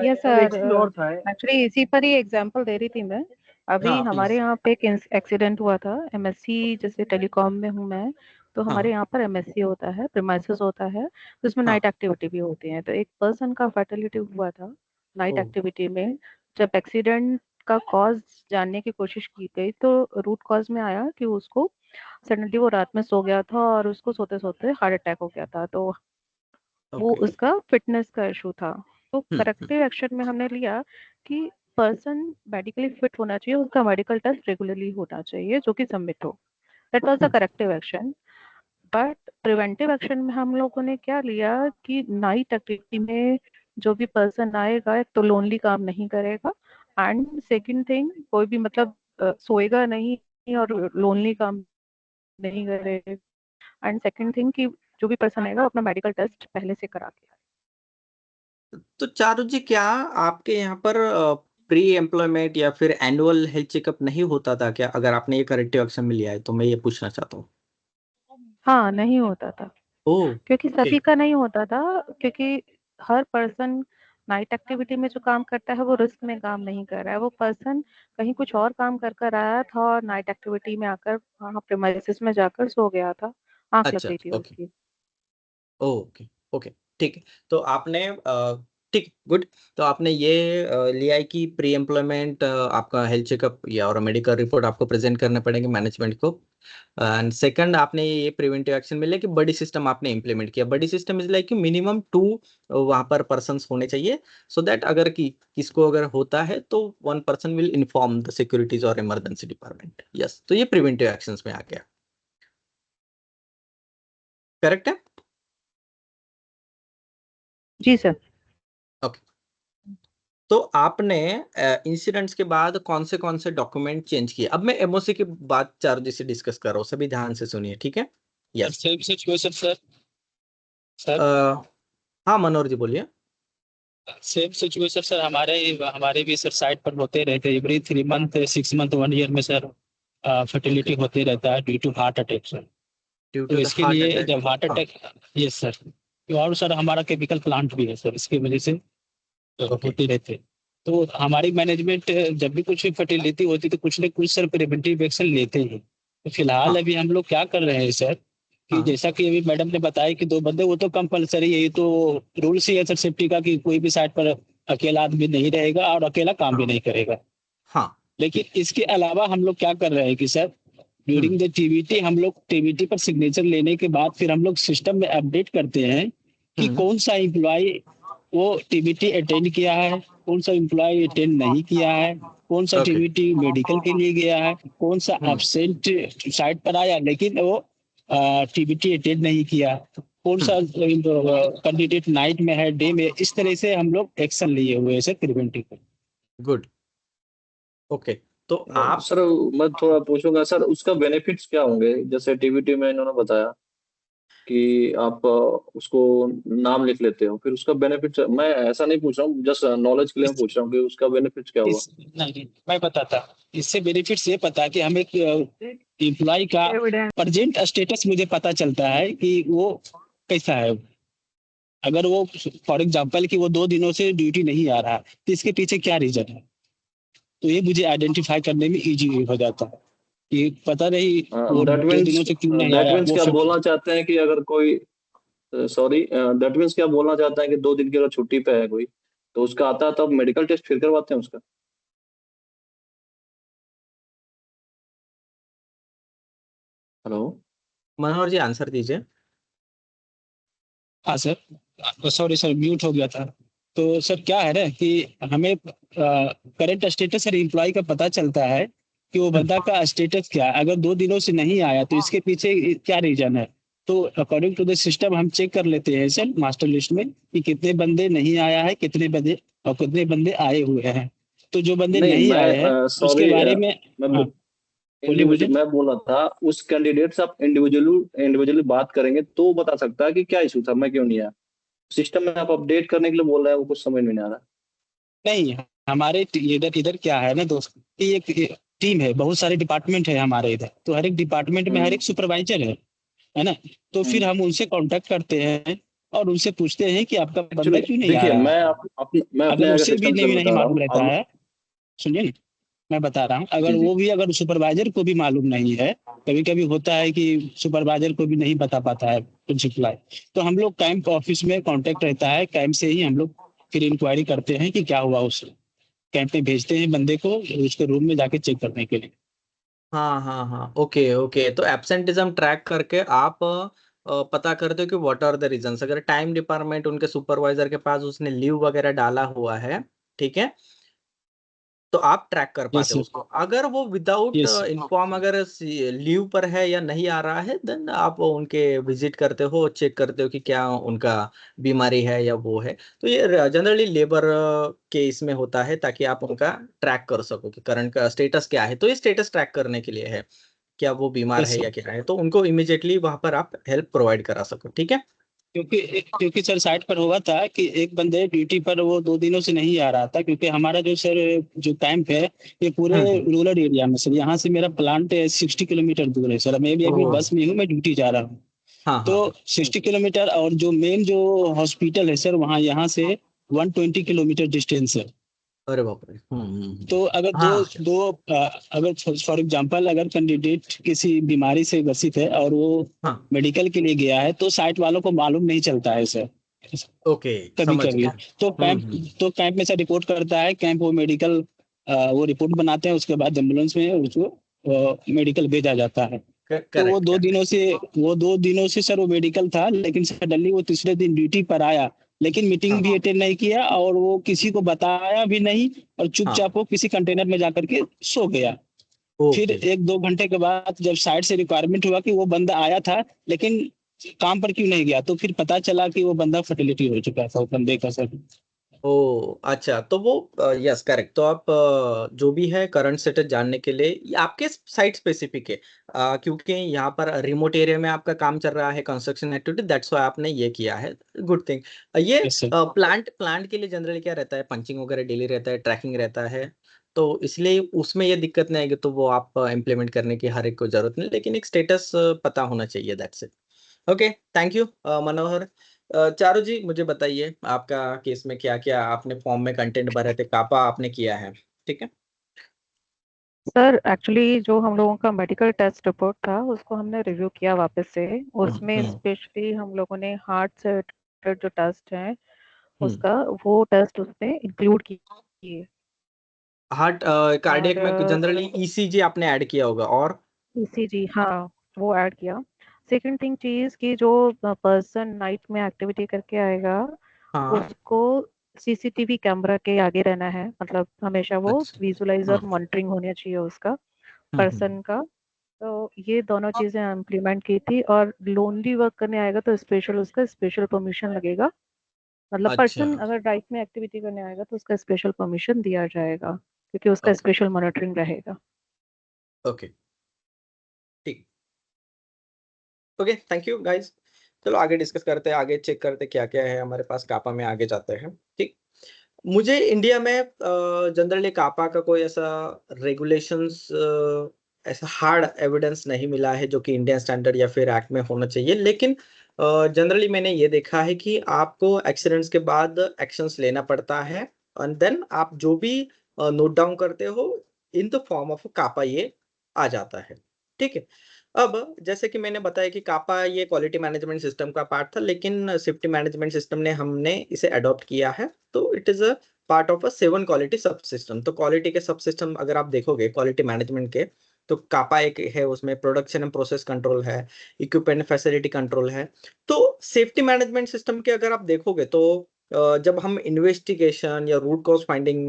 यस सर एक सर, चीज और था। एक्चुअली इसी पर ही एग्जांपल दे रही थी मैं। अभी हाँ हमारे प्लीज। यहाँ पे एक एक्सीडेंट हुआ था। एमएससी जैसे टेलीकॉम में हूँ मैं, तो हमारे हाँ यहाँ पर एमएससी होता है, प्रीमाइसेस होता है, तो उसमें हाँ। नाइट एक्टिविटी भी होती है। तो एक पर्सन का फर्टिलिटी हुआ था नाइट ओ। एक्टिविटी में। जब एक्सीडेंट का कॉज जानने की कोशिश की गई तो रूट कॉज में आया कि उसको सडनली वो रात में सो गया था और उसको सोते सोते हार्ट अटैक हो गया था। तो वो ओके। उसका फिटनेस का इशू था। तो करेक्टिव एक्शन में हमने लिया कि पर्सन मेडिकली फिट होना चाहिए, उसका मेडिकल टेस्ट रेगुलरली होना चाहिए जो कि सबमिट हो। That was the corrective action. But preventive action में हम लोगों ने क्या लिया कि नाइट एक्टिविटी में जो भी पर्सन आएगा एक तो लोनली काम नहीं करेगा, एंड सेकंड थिंग कोई भी मतलब सोएगा नहीं और लोनली काम नहीं करेगा, एंड सेकंड थिंग कि जो भी पर्सन आएगा अपना मेडिकल टेस्ट पहले से करा के। तो चारू जी, क्या आपके यहाँ पर प्री एम्प्लॉयमेंट या फिर एनुअल हेल्थ चेकअप नहीं होता था क्या, अगर आपने ये करेक्टिव एक्शन में लिया है तो मैं ये पूछना चाहता हूँ। हाँ, नहीं होता था, ओ। क्योंकि ओके। सभी का नहीं होता था। क्योंकि हर पर्सन नाइट एक्टिविटी में जो काम करता है वो रिस्क में काम नहीं कर रहा है। वो पर्सन कहीं कुछ और काम कर कर आया था और नाइट एक्टिविटी में आकर वहाँ प्रेमाइसिस में जाकर सो गया था, आंख लग अच्छा गई थी अच्छा, ओके उसकी। ओके ओके, ठीक है। तो आपने ठीक, गुड। तो आपने ये लिया है कि प्री एम्प्लॉयमेंट आपका हेल्थ चेकअप या और मेडिकल रिपोर्ट आपको प्रेजेंट करने पड़ेंगे मैनेजमेंट को। एंड सेकंड, आपने ये प्रिवेंटिव एक्शन में लिया कि बडी सिस्टम आपने इंप्लीमेंट किया। बडी सिस्टम इज लाइक कि मिनिमम 2 वहां पर पर्सन्स होने चाहिए, सो दैट अगर किसको अगर होता है तो 1 person will inform the securities और इमरजेंसी डिपार्टमेंट। यस, तो ये प्रिवेंटिव एक्शंस में आ गया। करेक्ट है? जी सर। ओके। तो आपने इंसिडेंट्स के बाद कौन से डॉक्यूमेंट चेंज किए? अब मैं एमओसी की बात चारों जी से डिस्कस कर रहा हूँ, सभी ध्यान से सुनिए, ठीक है? Yes. Same situation sir. Sir हाँ मनोहर जी बोलिए। सेम सिचुएशन सर हमारे भी सर साइट पर होते रहते हैं एवरी 3 मंथ 6 मंथ 1 ईयर में सर फर्टिलिटी ओके, होते रहता है due to heart attack sir. Due तो टू द इसके हार्ट लिए अटैक। जब हार्ट हाँ, अटैक, यस सर, और सर हमारा केमिकल प्लांट भी है सर, इसकी वजह से ओके, होते रहते हैं। तो हमारी मैनेजमेंट जब भी कुछ फर्टिलिटी होती तो कुछ न कुछ सर प्रिवेंटिव एक्शन लेते हैं। तो फिलहाल हाँ, अभी हम लोग क्या कर रहे हैं सर कि हाँ, जैसा कि अभी मैडम ने बताया कि 2 बंदे, वो तो कंपलसरी है, ये तो रूल्स ही है सर सेफ्टी का कि कोई भी साइट पर अकेला आदमी नहीं रहेगा और अकेला काम भी हाँ, नहीं करेगा। हाँ, लेकिन इसके अलावा हम लोग क्या कर रहे हैं कि sir hmm, during the TVT हम लोग टीवीटी पर सिग्नेचर लेने के बाद फिर हम लोग सिस्टम में अपडेट करते हैं कि हम्म, कौन सा इम्प्लॉय वो टीवीटी अटेंड किया है, कौन सा इम्प्लॉय अटेंड नहीं किया है, कौन सा ओके, टीवीटी मेडिकल के लिए गया है, कौन सा हम्म, एब्सेंट साइट पर आया लेकिन वो टीवीटी अटेंड नहीं किया, कौन सा हम्म, कैंडिडेट नाइट में है डे में, इस तरह से हम लोग एक्शन लिए हुए हैं सर प्रिवेंटिव। Good, okay. तो आप सर मैं थोड़ा पूछूंगा सर, उसका बेनिफिट्स क्या होंगे? जैसे टीवीटी में इन्होंने बताया कि आप उसको नाम लिख लेते हो, फिर उसका बेनिफिट, मैं ऐसा नहीं पूछ रहा हूँ, जस्ट नॉलेज के लिए मैं पूछ रहा हूँ कि उसका बेनिफिट्स क्या हुआ? इस नहीं, मैं बताता, इससे बेनिफिट्स ये पता कि हम एक एम्प्लॉय का एविडेंस। प्रेजेंट स्टेटस मुझे पता चलता है कि वो कैसा है। अगर वो फॉर एग्जांपल कि वो 2 दिनों से ड्यूटी नहीं आ रहा तो इसके पीछे क्या रीजन है, तो ये मुझे आइडेंटिफाई करने में इजी हो जाता है कि पता नहीं वो दैट 2 दिनों मीन्स से क्यों नहीं दैट आया मीन्स वो क्या फिर। बोलना चाहते हैं कि अगर कोई, सॉरी, दैट मीन्स क्या बोलना चाहते हैं कि 2 दिन की अगर छुट्टी पे है कोई, तो उसका आता है तब मेडिकल टेस्ट फिर करवाते हैं उसका? हेलो? मनोहर जी आंसर दीजिए। हाँ सर, सॉरी सर म्यूट हो गया था। तो सर क्या है ना कि हमें करंट स्टेटस और एम्प्लॉय का पता चलता है कि वो बंदा का स्टेटस क्या है, अगर 2 दिनों से नहीं आया तो इसके पीछे क्या रीजन है। तो अकॉर्डिंग टू द सिस्टम हम चेक कर लेते हैं सर मास्टर लिस्ट में कि कितने बंदे नहीं आया है, कितने बंदे और कितने बंदे आए हुए हैं। तो जो बंदे नहीं, नहीं आए हैं मैं उसके सॉरी, बारे में, मैं हाँ बोलिए बोलिए। इंडिविजुअल मैं बोल रहा था, उस कैंडिडेट से आप इंडिविजुअली इंडिविजुअली बात करेंगे तो वो बता सकता है कि क्या इशू था, मैं क्यों नहीं आया। सिस्टम में आप अपडेट करने के लिए बोल रहे हैं, वो कुछ समझ में नहीं आ रहा। नहीं, हमारे इधर इधर क्या है ना दोस्त कि एक टीम है, बहुत सारे डिपार्टमेंट है हमारे इधर, तो हर एक डिपार्टमेंट में हर हम्म, एक सुपरवाइजर है ना। तो फिर हम्म। हम उनसे कांटेक्ट करते हैं और उनसे पूछते हैं कि आपका बंदा एक्चुअली क्यों नहीं आ देखिए, रहा मैं है। मैं अगर अपने आगे उसे भी सिस्टम से नहीं बता रहा मालूम हूँ रहता अब। है, सुनिए ना, मैं बता रहा हूँ, अगर जी, जी। वो भी अगर सुपरवाइजर को भी मालूम नहीं है, कभी कभी होता है कि सुपरवाइजर को भी नहीं बता पाता है कुछ रिप्लाई, तो हम लोग कैंप ऑफिस में कांटेक्ट रहता है, कैंप से ही हम लोग फिर इंक्वायरी करते हैं कि क्या हुआ, उस कैंप में भेजते हैं बंदे को उसके रूम में जाके चेक करने के लिए। हाँ, हाँ, हाँ, ओके, ओके। तो एब्सेंटिज्म ट्रैक करके आप पता करते हो कि व्हाट आर द रीजंस। अगर टाइम डिपार्टमेंट उनके सुपरवाइजर के पास उसने लीव वगैरह डाला हुआ है, ठीक है, तो आप ट्रैक कर यस पाते हो सर, उसको। अगर वो विदाउट यस सर। इन्फॉर्म अगर लीव पर है या नहीं आ रहा है, देन आप उनके विजिट करते हो, चेक करते हो कि क्या उनका बीमारी है या वो है। तो ये जनरली लेबर के इसमें होता है ताकि आप उनका ट्रैक कर सको कि करंट का स्टेटस क्या है। तो ये स्टेटस ट्रैक करने के लिए है, क्या वो बीमार यस है या सर, क्या है, तो उनको इमीडिएटली वहां पर आप हेल्प प्रोवाइड करा सको, ठीक है। क्योंकि सर साइट पर हुआ था कि एक बंदे ड्यूटी पर वो 2 दिनों से नहीं आ रहा था, क्योंकि हमारा जो सर जो कैंप है ये पूरे हम्म, रूरल एरिया में सर, यहाँ से मेरा प्लांट 60 किलोमीटर दूर है सर, मैं भी अभी ओह, बस में हूँ, मैं ड्यूटी जा रहा हूँ। हाँ, हाँ, तो 60 किलोमीटर, और जो मेन जो हॉस्पिटल है सर वहाँ यहाँ से 120 किलोमीटर डिस्टेंस है। अरे बाप रे, तो अगर दो हाँ, दो अगर फॉर एग्जांपल अगर कैंडिडेट किसी बीमारी से ग्रसित है और वो हाँ, मेडिकल के लिए गया है तो साइट वालों को मालूम नहीं चलता है सर ओके, कभी समझ कभी। गया। तो कैंप हम्म, तो कैंप में से रिपोर्ट करता है, कैंप वो मेडिकल वो रिपोर्ट बनाते हैं, उसके बाद एम्बुलेंस में उसको मेडिकल भेजा जाता है। तो करेक्ट, करेक्ट, वो 2 दिनों से सर वो मेडिकल था, लेकिन सडनली वो तीसरे दिन ड्यूटी पर आया, लेकिन मीटिंग भी हाँ, अटेंड नहीं किया और वो किसी को बताया भी नहीं, और हाँ, चुपचाप वो किसी कंटेनर में जाकर के सो गया। फिर ओके, 1-2 घंटे के बाद जब साइड से रिक्वायरमेंट हुआ कि वो बंदा आया था लेकिन काम पर क्यों नहीं गया, तो फिर पता चला कि वो बंदा फर्टिलिटी हो चुका था, वो बंदे का सर। ओ अच्छा, तो वो यस करेक्ट। तो आप जो भी है करंट स्टेटस जानने के लिए ये आपके साइट स्पेसिफिक है, क्योंकि यहाँ पर रिमोट एरिया में आपका काम चल रहा है कंस्ट्रक्शन एक्टिविटी, दैट्स व्हाई आपने ये किया है। Good thing. ये यस सर। प्लांट के लिए जनरली क्या रहता है, पंचिंग वगैरह डेली रहता है, ट्रैकिंग रहता है, तो इसलिए उसमें ये दिक्कत नहीं आएगी, तो वो आप इम्प्लीमेंट करने की हर एक को जरूरत नहीं, लेकिन एक स्टेटस पता होना चाहिए, that's it. Okay, thank you Manohar. Charu ji मुझे बताइए आपका केस में क्या क्या आपने फॉर्म में कंटेंट भरे थे, कापा आपने किया है, ठीक है? सर एक्चुअली जो हम लोगों का मेडिकल टेस्ट रिपोर्ट था उसको हमने रिव्यू किया वापस से। उसमें स्पेशली हम लोगों ने हार्ट से रिलेटेड जो टेस्ट है उसका वो टेस्ट उसमें इंक्लूड किए। हार्ट कार्डियक में और जनरली ईसीजी आपने ऐड किया होगा, और ईसीजी हाँ वो ऐड किया। सेकंड थिंग चीज कि जो पर्सन नाइट में एक्टिविटी करके आएगा हाँ उसको सीसीटीवी कैमरा के आगे रहना है, मतलब हमेशा वो अच्छा विजुअलाइजर मॉनिटरिंग होनी चाहिए उसका हम्म। पर्सन का। तो ये दोनों चीजें इम्प्लीमेंट की थी। और लोनली वर्क करने आएगा तो स्पेशल उसका स्पेशल परमिशन लगेगा, मतलब अच्छा पर्सन अगर राइट में एक्टिविटी करने आएगा तो उसका स्पेशल परमिशन दिया जाएगा क्योंकि उसका ओके स्पेशल मॉनिटरिंग रहेगा। ओके ठीक। Okay thank you guys. चलो आगे डिस्कस करते हैं, आगे चेक करते हैं क्या क्या है हमारे पास कापा में, आगे जाते हैं। ठीक, मुझे इंडिया में जनरली कापा का कोई ऐसा रेगुलेशंस ऐसा हार्ड एविडेंस नहीं मिला है जो कि इंडियन स्टैंडर्ड या फिर एक्ट में होना चाहिए, लेकिन जनरली मैंने ये देखा है कि आपको एक्सीडेंट्स के बाद एक्शंस लेना पड़ता है, एंड देन आप जो भी नोट डाउन करते हो इन द फॉर्म ऑफ कापा ये आ जाता है। ठीक है, अब जैसे कि मैंने बताया कि कापा ये क्वालिटी मैनेजमेंट सिस्टम का पार्ट था, लेकिन सेफ्टी मैनेजमेंट सिस्टम ने हमने इसे अडॉप्ट किया है, तो it is a part of a 7 quality सब सिस्टम। तो क्वालिटी के सब सिस्टम अगर आप देखोगे क्वालिटी मैनेजमेंट के, तो कापा एक है, उसमें प्रोडक्शन एंड प्रोसेस कंट्रोल है, इक्विपमेंट फैसिलिटी कंट्रोल है। तो सेफ्टी मैनेजमेंट सिस्टम के अगर आप देखोगे तो जब हम इन्वेस्टिगेशन या रूट कॉज फाइंडिंग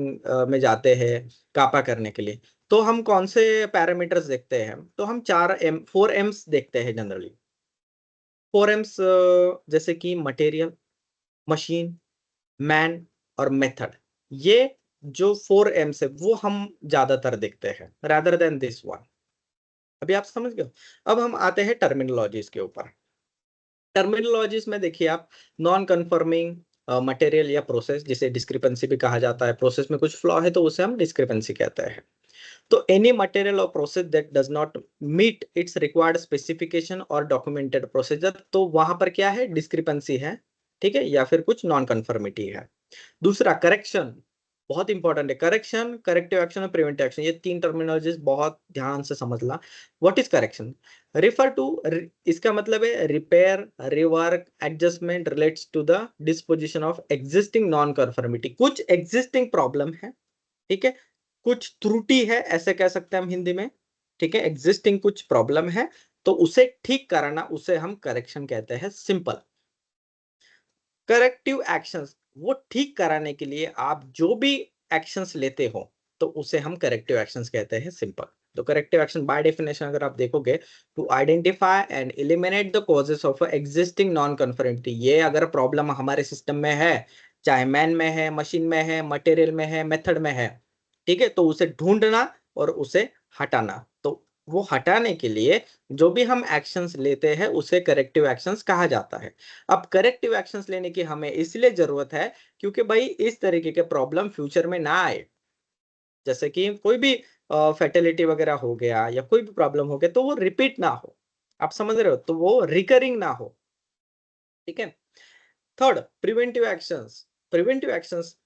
में जाते हैं कापा करने के लिए, तो हम कौन से पैरामीटर्स देखते हैं, तो हम 4 एम्स देखते हैं जनरली। 4 एम्स जैसे कि मटेरियल, मशीन, मैन और मेथड। ये जो 4 एम्स है वो हम ज्यादातर देखते हैं रादर देन दिस वन। अभी आप समझ गए हो? अब हम आते हैं टर्मिनोलॉजीज के ऊपर। टर्मिनोलॉजीज में देखिए आप, नॉन कंफर्मिंग मटेरियल या प्रोसेस, जिसे डिस्क्रिपेंसी भी कहा जाता है, प्रोसेस में कुछ फ्लॉ है तो उसे हम डिस्क्रिपेंसी कहते हैं। तो एनी मटेरियल और process that does not meet its required specification और डॉक्यूमेंटेड प्रोसीजर, तो वहां पर क्या है, डिस्क्रिपेंसी है, ठीक है, या फिर कुछ नॉन कंफर्मिटी है। दूसरा करेक्शन, बहुत इंपॉर्टेंट है। करेक्शन, करेक्टिव एक्शन और प्रिवेंटिव एक्शन, ये 3 टर्मिनोलॉजीज बहुत ध्यान से समझना। What is correction? Refer to, इसका मतलब है repair, rework, adjustment, relates to the disposition of existing non conformity. कुछ एग्जिस्टिंग प्रॉब्लम है, ठीक है, कुछ त्रुटि है ऐसे कह सकते हैं हम हिंदी में, ठीक है, एग्जिस्टिंग कुछ प्रॉब्लम है तो उसे ठीक कराना, उसे हम करेक्शन कहते हैं, सिंपल। करेक्टिव एक्शंस, वो ठीक कराने के लिए आप जो भी एक्शंस लेते हो तो उसे हम करेक्टिव एक्शंस कहते हैं, सिंपल। तो करेक्टिव एक्शन बाय डेफिनेशन अगर आप देखोगे, to identify and eliminate the causes of existing non conformity. ये अगर प्रॉब्लम हमारे सिस्टम में है, चाहे मैन में है, मशीन में है, मटेरियल में है, मेथड में है, ठीक है, तो उसे ढूंढना और उसे हटाना। तो वो हटाने के लिए जो भी हम एक्शंस लेते हैं उसे करेक्टिव एक्शंस कहा जाता है। अब करेक्टिव एक्शंस लेने की हमें इसलिए जरूरत है क्योंकि भाई इस तरीके के प्रॉब्लम फ्यूचर में ना आए, जैसे कि कोई भी फैटेलिटी वगैरह हो गया या कोई भी प्रॉब्लम हो गया तो वो रिपीट ना हो, आप समझ रहे हो, तो वो रिकरिंग ना हो, ठीक है। Third, preventive actions. Preventive actions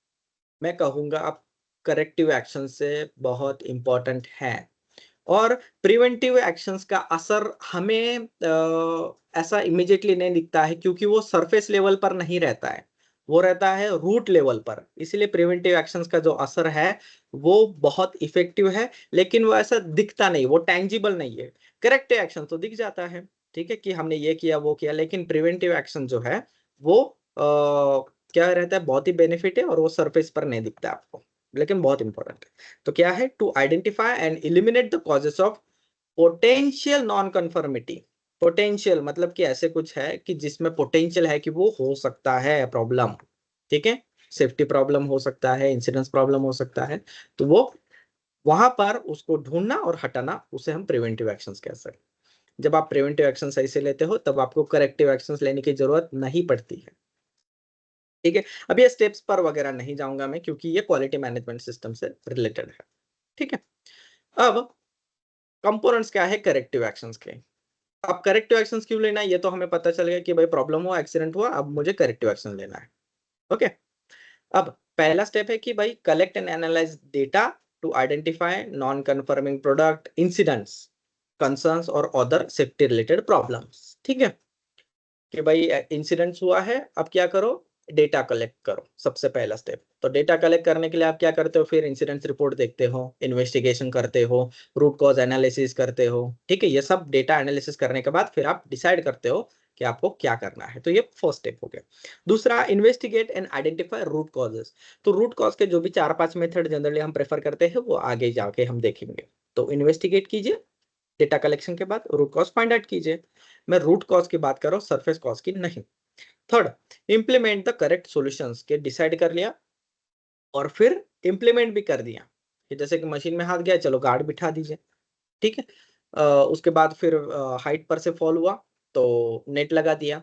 मैं कहूंगा आप करेक्टिव एक्शन से बहुत इंपॉर्टेंट है, और प्रिवेंटिव एक्शंस का असर हमें ऐसा इमीडिएटली नहीं दिखता है क्योंकि वो सरफेस लेवल पर नहीं रहता है, वो रहता है रूट लेवल पर। इसलिए प्रिवेंटिव एक्शंस का जो असर है वो बहुत इफेक्टिव है, लेकिन वो ऐसा दिखता नहीं, वो टैंजिबल नहीं है। करेक्टिव एक्शन तो दिख जाता है, ठीक है, कि हमने ये किया वो किया, लेकिन प्रिवेंटिव एक्शन जो है वो क्या रहता है, बहुत ही बेनिफिट है और वो सरफेस पर नहीं दिखता आपको, लेकिन बहुत इंपॉर्टेंट है। तो क्या है, to identify and eliminate the causes of potential non conformity. Potential मतलब कि ऐसे कुछ है कि जिसमें पोटेंशियल है कि वो हो सकता है प्रॉब्लम, ठीक है, सेफ्टी प्रॉब्लम हो सकता है, इंसिडेंस प्रॉब्लम हो सकता है, तो वो वहां पर उसको ढूंढना और हटाना, उसे हम प्रिवेंटिव एक्शंस कह सकते हैं। जब आप प्रिवेंटिव एक्शन सही से लेते हो तब आपको करेक्टिव एक्शंस लेने की जरूरत नहीं पड़ती है। ठीक है, अब ये स्टेप्स पर वगैरह नहीं जाऊंगा मैं, क्योंकि ये क्वालिटी मैनेजमेंट सिस्टम से रिलेटेड है। ठीक है, अब कंपोनेंट्स क्या है करेक्टिव एक्शंस के। अब करेक्टिव एक्शंस क्यों लेना है ये तो हमें पता चल गया कि भाई प्रॉब्लम हुआ, एक्सीडेंट हुआ, अब मुझे करेक्टिव एक्शन लेना है। ओके, अब पहला स्टेप है कि भाई collect and analyse data to identify non conforming product, incidents, concerns और अदर सेफ्टी रिलेटेड प्रॉब्लम्स। ठीक है, कि भाई इंसिडेंट्स हुआ है, अब क्या करो, डेटा कलेक्ट करो, सबसे पहला स्टेप। तो डेटा कलेक्ट करने के लिए आप क्या करते हो, फिर इंसिडेंट्स रिपोर्ट देखते हो, इन्वेस्टिगेशन करते हो, रूट कॉज एनालिसिस करते हो। ठीक है, ये सब डेटा एनालिसिस करने के बाद फिर आप डिसाइड करते हो कि आपको क्या करना है। तो ये फर्स्ट स्टेप हो गया। दूसरा, investigate and identify root causes. तो रूट कॉज के जो भी 4-5 मेथड जनरली हम प्रेफर करते हैं वो आगे जाके हम देखेंगे। तो इन्वेस्टिगेट कीजिए, डेटा कलेक्शन के बाद रूट कॉज फाइंड आउट कीजिए। मैं रूट कॉज की बात कर रहा हूँ, सरफेस कॉज की नहीं। Third, implement the correct solutions के डिसाइड कर लिया और फिर इंप्लीमेंट भी कर दिया कि जैसे कि मशीन में हाथ गया, चलो गार्ड बिठा दीजिए। ठीक है, उसके बाद फिर हाइट पर से फॉल हुआ तो नेट लगा दिया।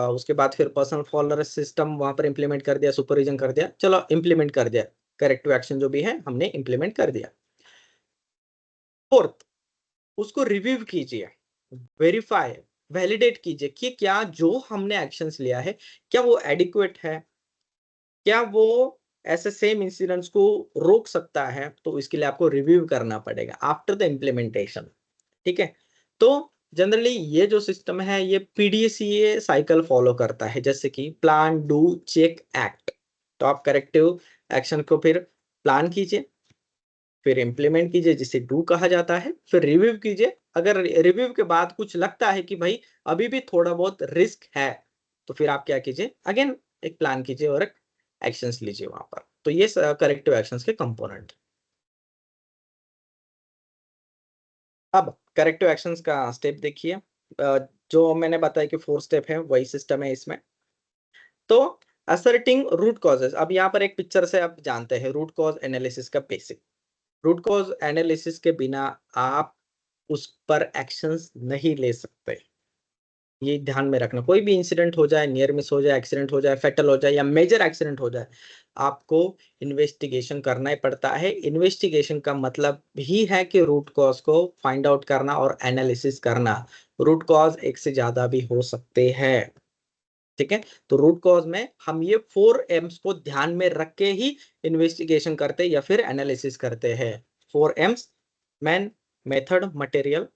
उसके बाद फिर पर्सनल फॉलोअर सिस्टम वहां पर इंप्लीमेंट कर दिया, सुपरविजन कर दिया, चलो इंप्लीमेंट कर दिया, करेक्टिव एक्शन जो भी है हमने इंप्लीमेंट कर दिया। फोर्थ, उसको रिव्यू कीजिए, वेरीफाई, वैलिडेट कीजिए कि क्या जो हमने एक्शंस लिया है क्या वो एडिक्वेट है, क्या वो ऐसे सेम इंसिडेंट्स को रोक सकता है। तो इसके लिए आपको रिव्यू करना पड़ेगा आफ्टर द इम्प्लीमेंटेशन। ठीक है, तो जनरली ये जो सिस्टम है ये पीडीसीए साइकिल फॉलो करता है, जैसे कि प्लान, डू, चेक, एक्ट। तो आप करेक्टिव एक्शन को फिर प्लान कीजिए, फिर इंप्लीमेंट कीजिए जिसे डू कहा जाता है, फिर रिव्यू कीजिए। अगर रिव्यू के बाद कुछ लगता है कि भाई अभी भी थोड़ा बहुत रिस्क है, तो फिर आप क्या कीजिए, अगेन एक प्लान कीजिए और एक एक्शंस लीजिए वहां पर। तो ये करेक्टिव एक्शंस के कंपोनेंट। अब करेक्टिव एक्शंस का स्टेप देखिए, जो मैंने बताया कि 4 स्टेप है वही सिस्टम है इसमें। तो असर्टिंग रूट कॉजेस, अब यहाँ पर एक पिक्चर से आप जानते हैं रूट कॉज एनालिसिस का बेसिक। रूट कॉज एनालिसिस के बिना आप उस पर एक्शंस नहीं ले सकते, ये ध्यान में रखना। कोई भी इंसिडेंट हो जाए, नियर मिस हो जाए, एक्सीडेंट हो जाए, फेटल हो जाए या मेजर एक्सीडेंट हो जाए, आपको इन्वेस्टिगेशन करना ही पड़ता है। इन्वेस्टिगेशन का मतलब भी है कि रूट कॉज को फाइंड आउट करना और एनालिसिस करना। रूट कॉज एक से ज्यादा भी हो सकते हैं। ठीक है, तो रूट कॉज में हम ये 4 एम्स को ध्यान में रख के ही इन्वेस्टिगेशन करते या फिर एनालिसिस करते हैं। 4 एम्स, मैन, मेथड, मटेरियल।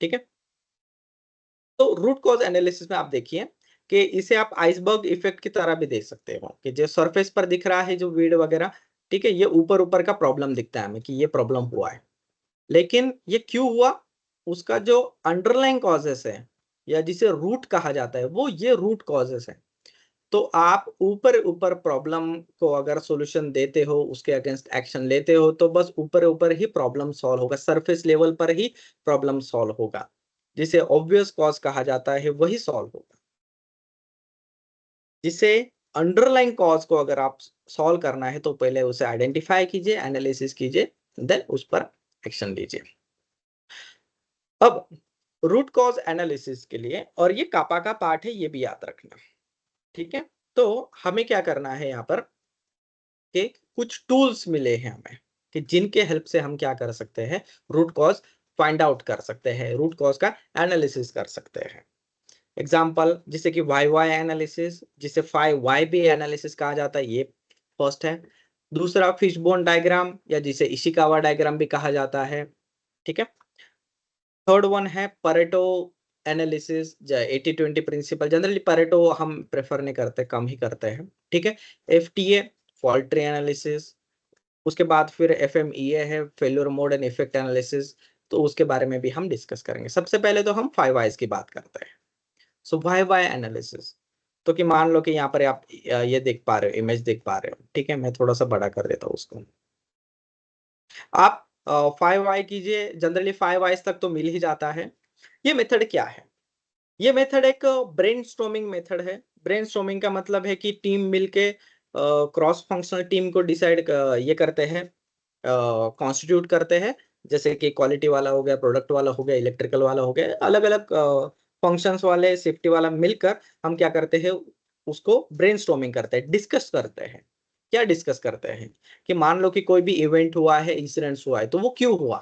ठीक है, तो रूट कॉज एनालिसिस में आप देखिए कि इसे आप आइसबर्ग इफेक्ट की तरह भी देख सकते हो कि जो सरफेस पर दिख रहा है जो वीड वगैरह, ठीक है, ये ऊपर ऊपर का प्रॉब्लम दिखता है हमें कि ये प्रॉब्लम हुआ है, लेकिन ये क्यों हुआ, उसका जो अंडरलाइन कॉजेस है या जिसे रूट कहा जाता है वो ये रूट कॉजेस है। तो आप ऊपर ऊपर प्रॉब्लम को अगर सॉल्यूशन देते हो, उसके अगेंस्ट एक्शन लेते हो, तो बस ऊपर ऊपर ही प्रॉब्लम सॉल्व होगा, सरफेस लेवल पर ही प्रॉब्लम सॉल्व होगा। जिसे ऑब्वियस कॉज कहा जाता है वही सॉल्व होगा। जिसे अंडरलाइन कॉज को अगर आप सॉल्व करना है तो पहले उसे आइडेंटिफाई कीजिए, एनालिसिस कीजिए, देन उस पर एक्शन लीजिए। अब रूट कॉज एनालिसिस के लिए, और ये कापा का पार्ट है ये भी याद रखना। ठीक है, तो हमें क्या करना है यहाँ पर कि कुछ टूल्स मिले हैं हमें कि जिनके हेल्प से हम क्या कर सकते हैं, रूट कॉज फाइंड आउट कर सकते हैं, रूट कॉज का एनालिसिस कर सकते हैं। एग्जाम्पल जिसे कि वाई वाई एनालिसिस, जिसे 5 भी एनालिसिस कहा जाता है, ये फर्स्ट है। दूसरा फिशबोन डायग्राम या जिसे इशिकावा डायग्राम भी कहा जाता है। ठीक है, थर्ड वन है Pareto analysis, 80-20 principle. Generally Pareto हम प्रेफर नहीं करते, कम ही करते हैं। ठीक है, FTA फॉल्ट ट्री एनालिसिस। उसके बाद फिर FMEA है failure mode and effect analysis, तो उसके बारे में भी हम डिस्कस करेंगे। सबसे पहले तो हम 5 Whys की बात करते हैं। सो वाई एनालिसिस, तो कि मान लो कि यहाँ पर आप ये देख पा रहे हो, इमेज देख पा रहे हो। ठीक है, मैं थोड़ा सा बड़ा कर देता हूँ उसको। आप 5 वाई कीजिए, जनरली 5 Whys तक तो मिल ही जाता है। ये मेथड क्या है, ये मेथड एक ब्रेनस्टॉर्मिंग मेथड है। ब्रेनस्टॉर्मिंग का मतलब है कि टीम मिलके क्रॉस फंक्शनल टीम को डिसाइड ये करते हैं, कॉन्स्टिट्यूट करते हैं, जैसे कि क्वालिटी वाला हो गया, प्रोडक्ट वाला हो गया, इलेक्ट्रिकल वाला हो गया, अलग अलग फंक्शंस वाले, सेफ्टी वाला मिलकर हम क्या करते हैं, उसको ब्रेनस्टॉर्मिंग करते हैं, डिस्कस करते हैं। क्या डिस्कस करते हैं कि मान लो कि कोई भी इवेंट हुआ है, इंसिडेंट्स हुआ है, तो वो क्यों हुआ,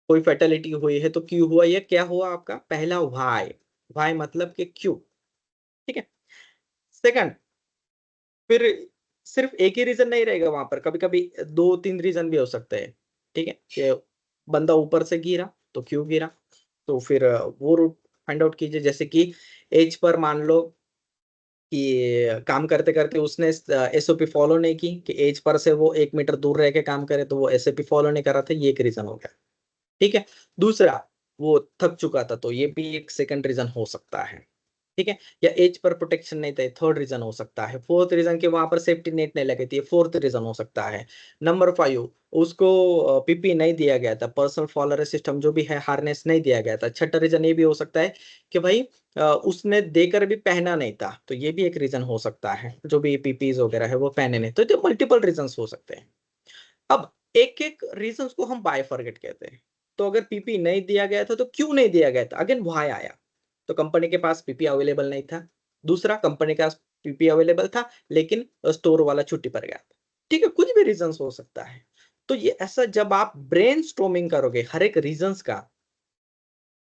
कोई फैटेलिटी हुई है तो क्यों हुआ, ये क्या हुआ आपका पहला व्हाई, व्हाई मतलब कि क्यों, ठीक है। सेकंड, फिर सिर्फ एक ही रीजन नहीं रहेगा वहां पर, कभी कभी 2-3 रीजन भी हो सकते हैं, ठीक है, कि बंदा ऊपर से गिरा तो क्यों गिरा, तो फिर वो रूट फाइंड आउट कीजिए। जैसे कि एज पर मान लो कि काम करते करते उसने एसओपी फॉलो नहीं की, कि एज पर से वो 1 मीटर दूर रह के काम करे, तो वो एसओपी फॉलो नहीं कर रहा था, ये एक रीजन हो गया, ठीक है। दूसरा, वो थक चुका था, तो ये भी एक सेकंड रीजन हो सकता है, ठीक है। या एज पर प्रोटेक्शन नहीं था, थर्ड रीजन हो सकता है। फोर्थ रीजन के वहां पर सेफ्टी नेट नहीं लगी थी, फोर्थ रीजन हो सकता है। नंबर 5, उसको पीपी नहीं दिया गया था, पर्सनल फॉलोअर सिस्टम जो भी है, हार्नेस नहीं दिया गया था। छठा रीजन ये भी हो सकता है कि भाई उसने देकर भी पहना नहीं था, तो ये भी एक रीजन हो सकता है, जो भी पीपीज वगैरह है वो पहने नहीं, तो मल्टीपल रीजन हो सकते हैं। अब एक एक रीजन को हम बायफॉर्गेट कहते हैं। तो अगर पीपी नहीं दिया गया था तो क्यों नहीं दिया गया था, अगेन व्हाई आया, तो कंपनी के पास पीपी अवेलेबल नहीं था। दूसरा, कंपनी के पास पीपी अवेलेबल था लेकिन स्टोर वाला छुट्टी पर गया था, ठीक है, कुछ भी रीजन हो सकता है। तो ये ऐसा जब आप ब्रेनस्टॉर्मिंग करोगे हर एक रीजंस का,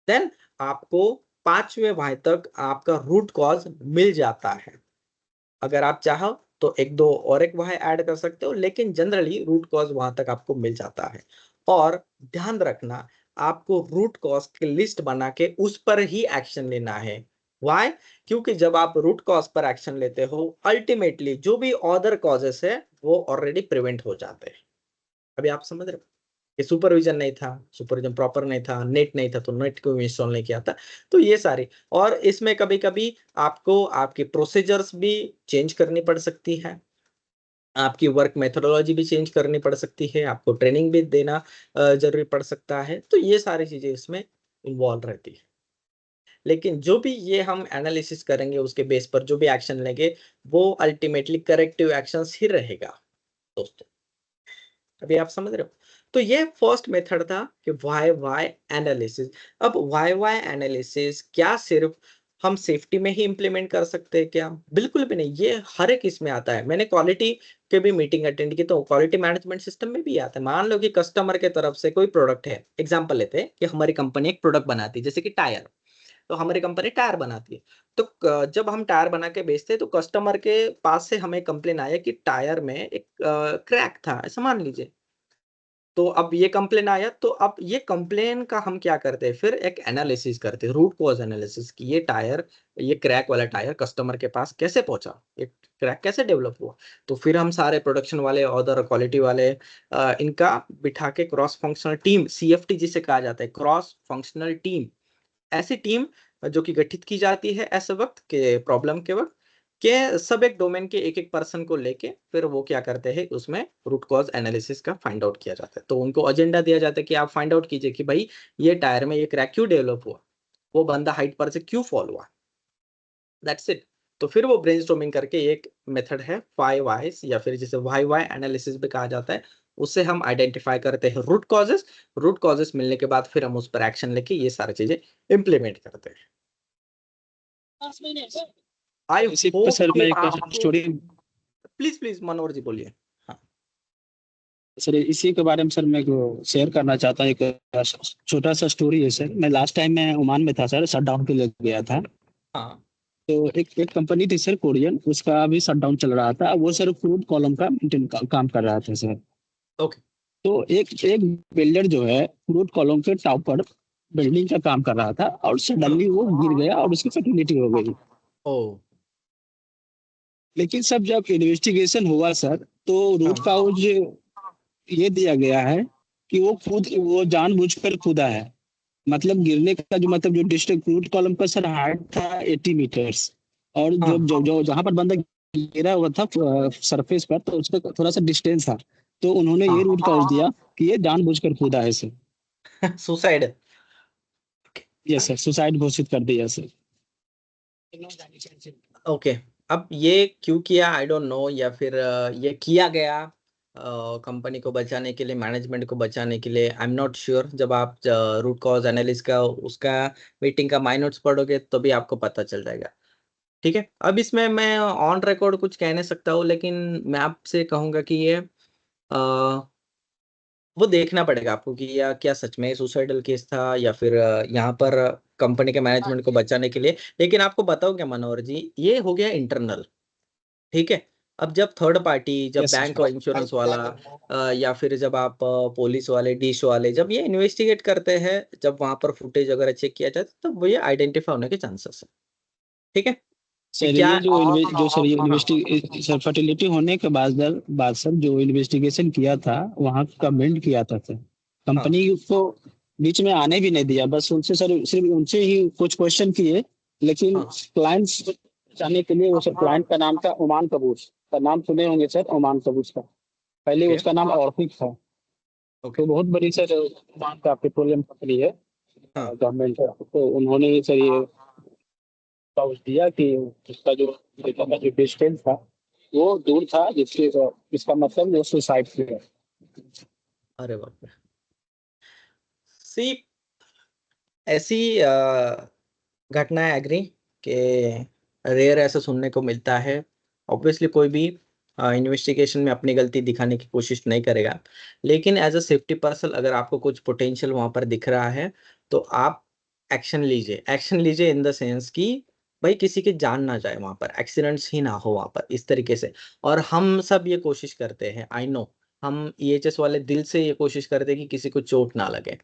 देन आपको 5वें व्हाई तक आपका रूट कॉज मिल जाता है। अगर आप चाहो तो एक दो और एक वहां ऐड कर सकते हो, लेकिन जनरली रूट कॉज वहां तक आपको मिल जाता है। और ध्यान रखना, आपको रूट कॉज की लिस्ट बना के उस पर ही एक्शन लेना है। व्हाई? क्योंकि जब आप रूट कॉज पर एक्शन लेते हो, अल्टीमेटली जो भी अदर कॉजेस है वो ऑलरेडी प्रिवेंट हो जाते हैं। अभी आप समझ रहे हो कि सुपरविजन नहीं था, सुपरविजन प्रॉपर नहीं था, नेट नहीं था तो नेट को इंस्टॉल नहीं किया था, तो ये सारी। और इसमें कभी कभी आपको आपकी प्रोसीजर्स भी चेंज करनी पड़ सकती है, आपकी वर्क मेथोडोलॉजी भी चेंज करनी पड़ सकती है, आपको ट्रेनिंग भी देना जरूरी पड़ सकता है, तो ये सारी चीजें इसमें इन्वॉल्व रहती है। लेकिन जो भी ये हम एनालिसिस करेंगे, उसके बेस पर जो भी एक्शन लेंगे, वो अल्टीमेटली करेक्टिव एक्शन ही रहेगा दोस्तों। अभी आप समझ रहे हो? तो ये फर्स्ट मेथड था कि वाई वाई एनालिसिस। अब वाई वाई एनालिसिस क्या सिर्फ हम सेफ्टी में ही इंप्लीमेंट कर सकते हैं क्या? बिल्कुल भी नहीं, ये हर एक इसमें आता है। मैंने क्वालिटी के भी मीटिंग अटेंड की, तो क्वालिटी मैनेजमेंट सिस्टम में भी आता है। मान लो कि कस्टमर के तरफ से कोई प्रोडक्ट है, एग्जांपल लेते हैं कि हमारी कंपनी एक प्रोडक्ट बनाती है जैसे कि टायर, तो हमारी कंपनी टायर बनाती है। तो जब हम टायर बना के बेचते हैं तो कस्टमर के पास से हमें कंप्लेन आया कि टायर में एक क्रैक था, ऐसा मान लीजिए। तो अब ये कंप्लेन आया, तो अब ये कंप्लेन का हम क्या करते हैं, फिर एक एनालिसिस करते हैं, रूट कॉज एनालिसिस, कि ये टायर, ये क्रैक वाला टायर कस्टमर के पास कैसे पहुंचा, ये क्रैक कैसे डेवलप हुआ। तो फिर हम सारे प्रोडक्शन वाले, अदर क्वालिटी वाले, इनका बिठा के क्रॉस फंक्शनल टीम, सीएफटी जिसे कहा जाता है, क्रॉस फंक्शनल टीम, ऐसी टीम जो कि गठित की जाती है ऐसे वक्त के प्रॉब्लम के वक्त, के सब एक डोमेन के एक एक पर्सन को लेके फिर वो क्या करते हैं, उसमें रूट कॉज एनालिसिस का फाइंड आउट किया जाता है। तो उनको एजेंडा दिया जाता है कि आप फाइंड आउट कीजिए कि भाई ये टायर में ये क्रैक क्यों डेवलप हुआ, वो बंदा हाइट पर से क्यों फॉल हुआ, दैट्स इट। तो फिर वो ब्रेनस्टॉर्मिंग करके, एक मेथड है 5 वाइज, या फिर जिसे वाई वाई एनालिसिस भी कहा जाता है, उससे हम आइडेंटिफाई करते हैं रूट कॉजेस। रूट कॉजेस मिलने के बाद फिर हम उस पर एक्शन लेके ये सारी चीजें इंप्लीमेंट करते हैं। आई इसी पे होप सर मैं एक आपको, स्टोरी, प्लीज प्लीज मनोहर जी बोलिए। हाँ, सर इसी के बारे में सर मैं शेयर करना चाहता हूँ। एक छोटा सा स्टोरी है सर। मैं लास्ट टाइम मैं ओमान में था सर, शट डाउन के लिए गया था। हाँ, तो एक कंपनी थी सर कोरियन, उसका अभी शट डाउन चल रहा था। वो सर फ्रूट कॉलम का काम कर रहा था सर। ओके, तो एक एक बिल्डर जो है फ्रूट कॉलम के टॉप पर बिल्डिंग का काम कर रहा था, और सडनली वो गिर गया और उसकी फर्टिलिटी हो गई। ओ, लेकिन सब जब इन्वेस्टिगेशन हुआ सर, तो रूट हाँ, काउज ये दिया गया है कि वो जानबूझकर कूदा है। मतलब गिरने का जो मतलब जो डिस्ट्रिक्ट रूट कॉलम का सर हाइट था 80 मीटर्स, और जो हाँ, जो जो जहां पर बंदा गिरा हुआ था सरफेस पर, तो उसका थोड़ा सा डिस्टेंस था। तो उन्होंने ये रूट कॉज हाँ, दिया कि ये जानबूझकर कूदा है सर। सुसाइड। ये सर सुसाइड घोषित कर दिया सर। ओके, अब ये क्यों किया आई डोंट नो, या फिर ये किया गया कंपनी को बचाने के लिए, मैनेजमेंट को बचाने के लिए, आई एम नॉट श्योर। जब आप रूट कॉज एनालिसिस का उसका मीटिंग का माइनोट्स पढ़ोगे तो भी आपको पता चल जाएगा। ठीक है, अब इसमें मैं ऑन रिकॉर्ड कुछ कह नहीं सकता हूँ, लेकिन मैं आपसे कहूंगा कि ये वो देखना पड़ेगा आपको कि या क्या सच में सुसाइडल केस था, या फिर यहाँ पर कंपनी के मैनेजमेंट को बचाने के लिए। लेकिन आपको बताओ क्या मनोहर जी, ये हो गया इंटरनल। ठीक है, अब जब थर्ड पार्टी, जब यस बैंक और इंश्योरेंस वाला या फिर जब आप पुलिस वाले, डिश वाले, जब ये इन्वेस्टिगेट करते हैं, जब वहां पर फुटेज वगैरह चेक किया जाता है, तब वो ये आइडेंटिफाई होने के चांसेस है। ठीक है, कि सर, क्या ये जो सर ये हाँ सर फर्टिलिटी होने के बाद सर जो इन्वेस्टिगेशन किया था वहाँ का बेंड किया था सर, हाँ कंपनी उसको बीच में आने भी नहीं दिया, बस उनसे सर सिर्फ उनसे ही कुछ क्वेश्चन किए, लेकिन हाँ क्लाइंट जाने के लिए वो सर क्लाइंट का नाम था ओमान कबूस, का नाम सुने होंगे सर, ओमान कबूस का। पहले ओके उसका नाम ऑर्किड था। ओके तो बहुत बड़ी सर ओमान का पेट्रोलियम कंपनी है, हाँ गवर्नमेंट है, तो उन्होंने ही सर ये पाउच दिया कि उसका जो डेटा का जो डिस्टेंस था वो दूर था, इसका मतलब वो सुसाइड किया। अरे बाप रे। सी ऐसी घटनाएं एग्री कि रेयर ऐसा सुनने को मिलता है। ऑब्वियसली कोई भी इन्वेस्टिगेशन में अपनी गलती दिखाने की कोशिश नहीं करेगा, लेकिन एज अ सेफ्टी पर्सन अगर आपको कुछ पोटेंशियल वहां पर दिख रहा है तो आप एक्शन लीजिए। एक्शन लीजिए इन द सेंस कि भाई किसी की जान ना जाए, वहां पर एक्सीडेंट्स ही ना हो वहां पर इस तरीके से। और हम सब ये कोशिश करते हैं, आई नो, हम ईएचएस वाले दिल से ये कोशिश करते हैं कि किसी को चोट ना लगे।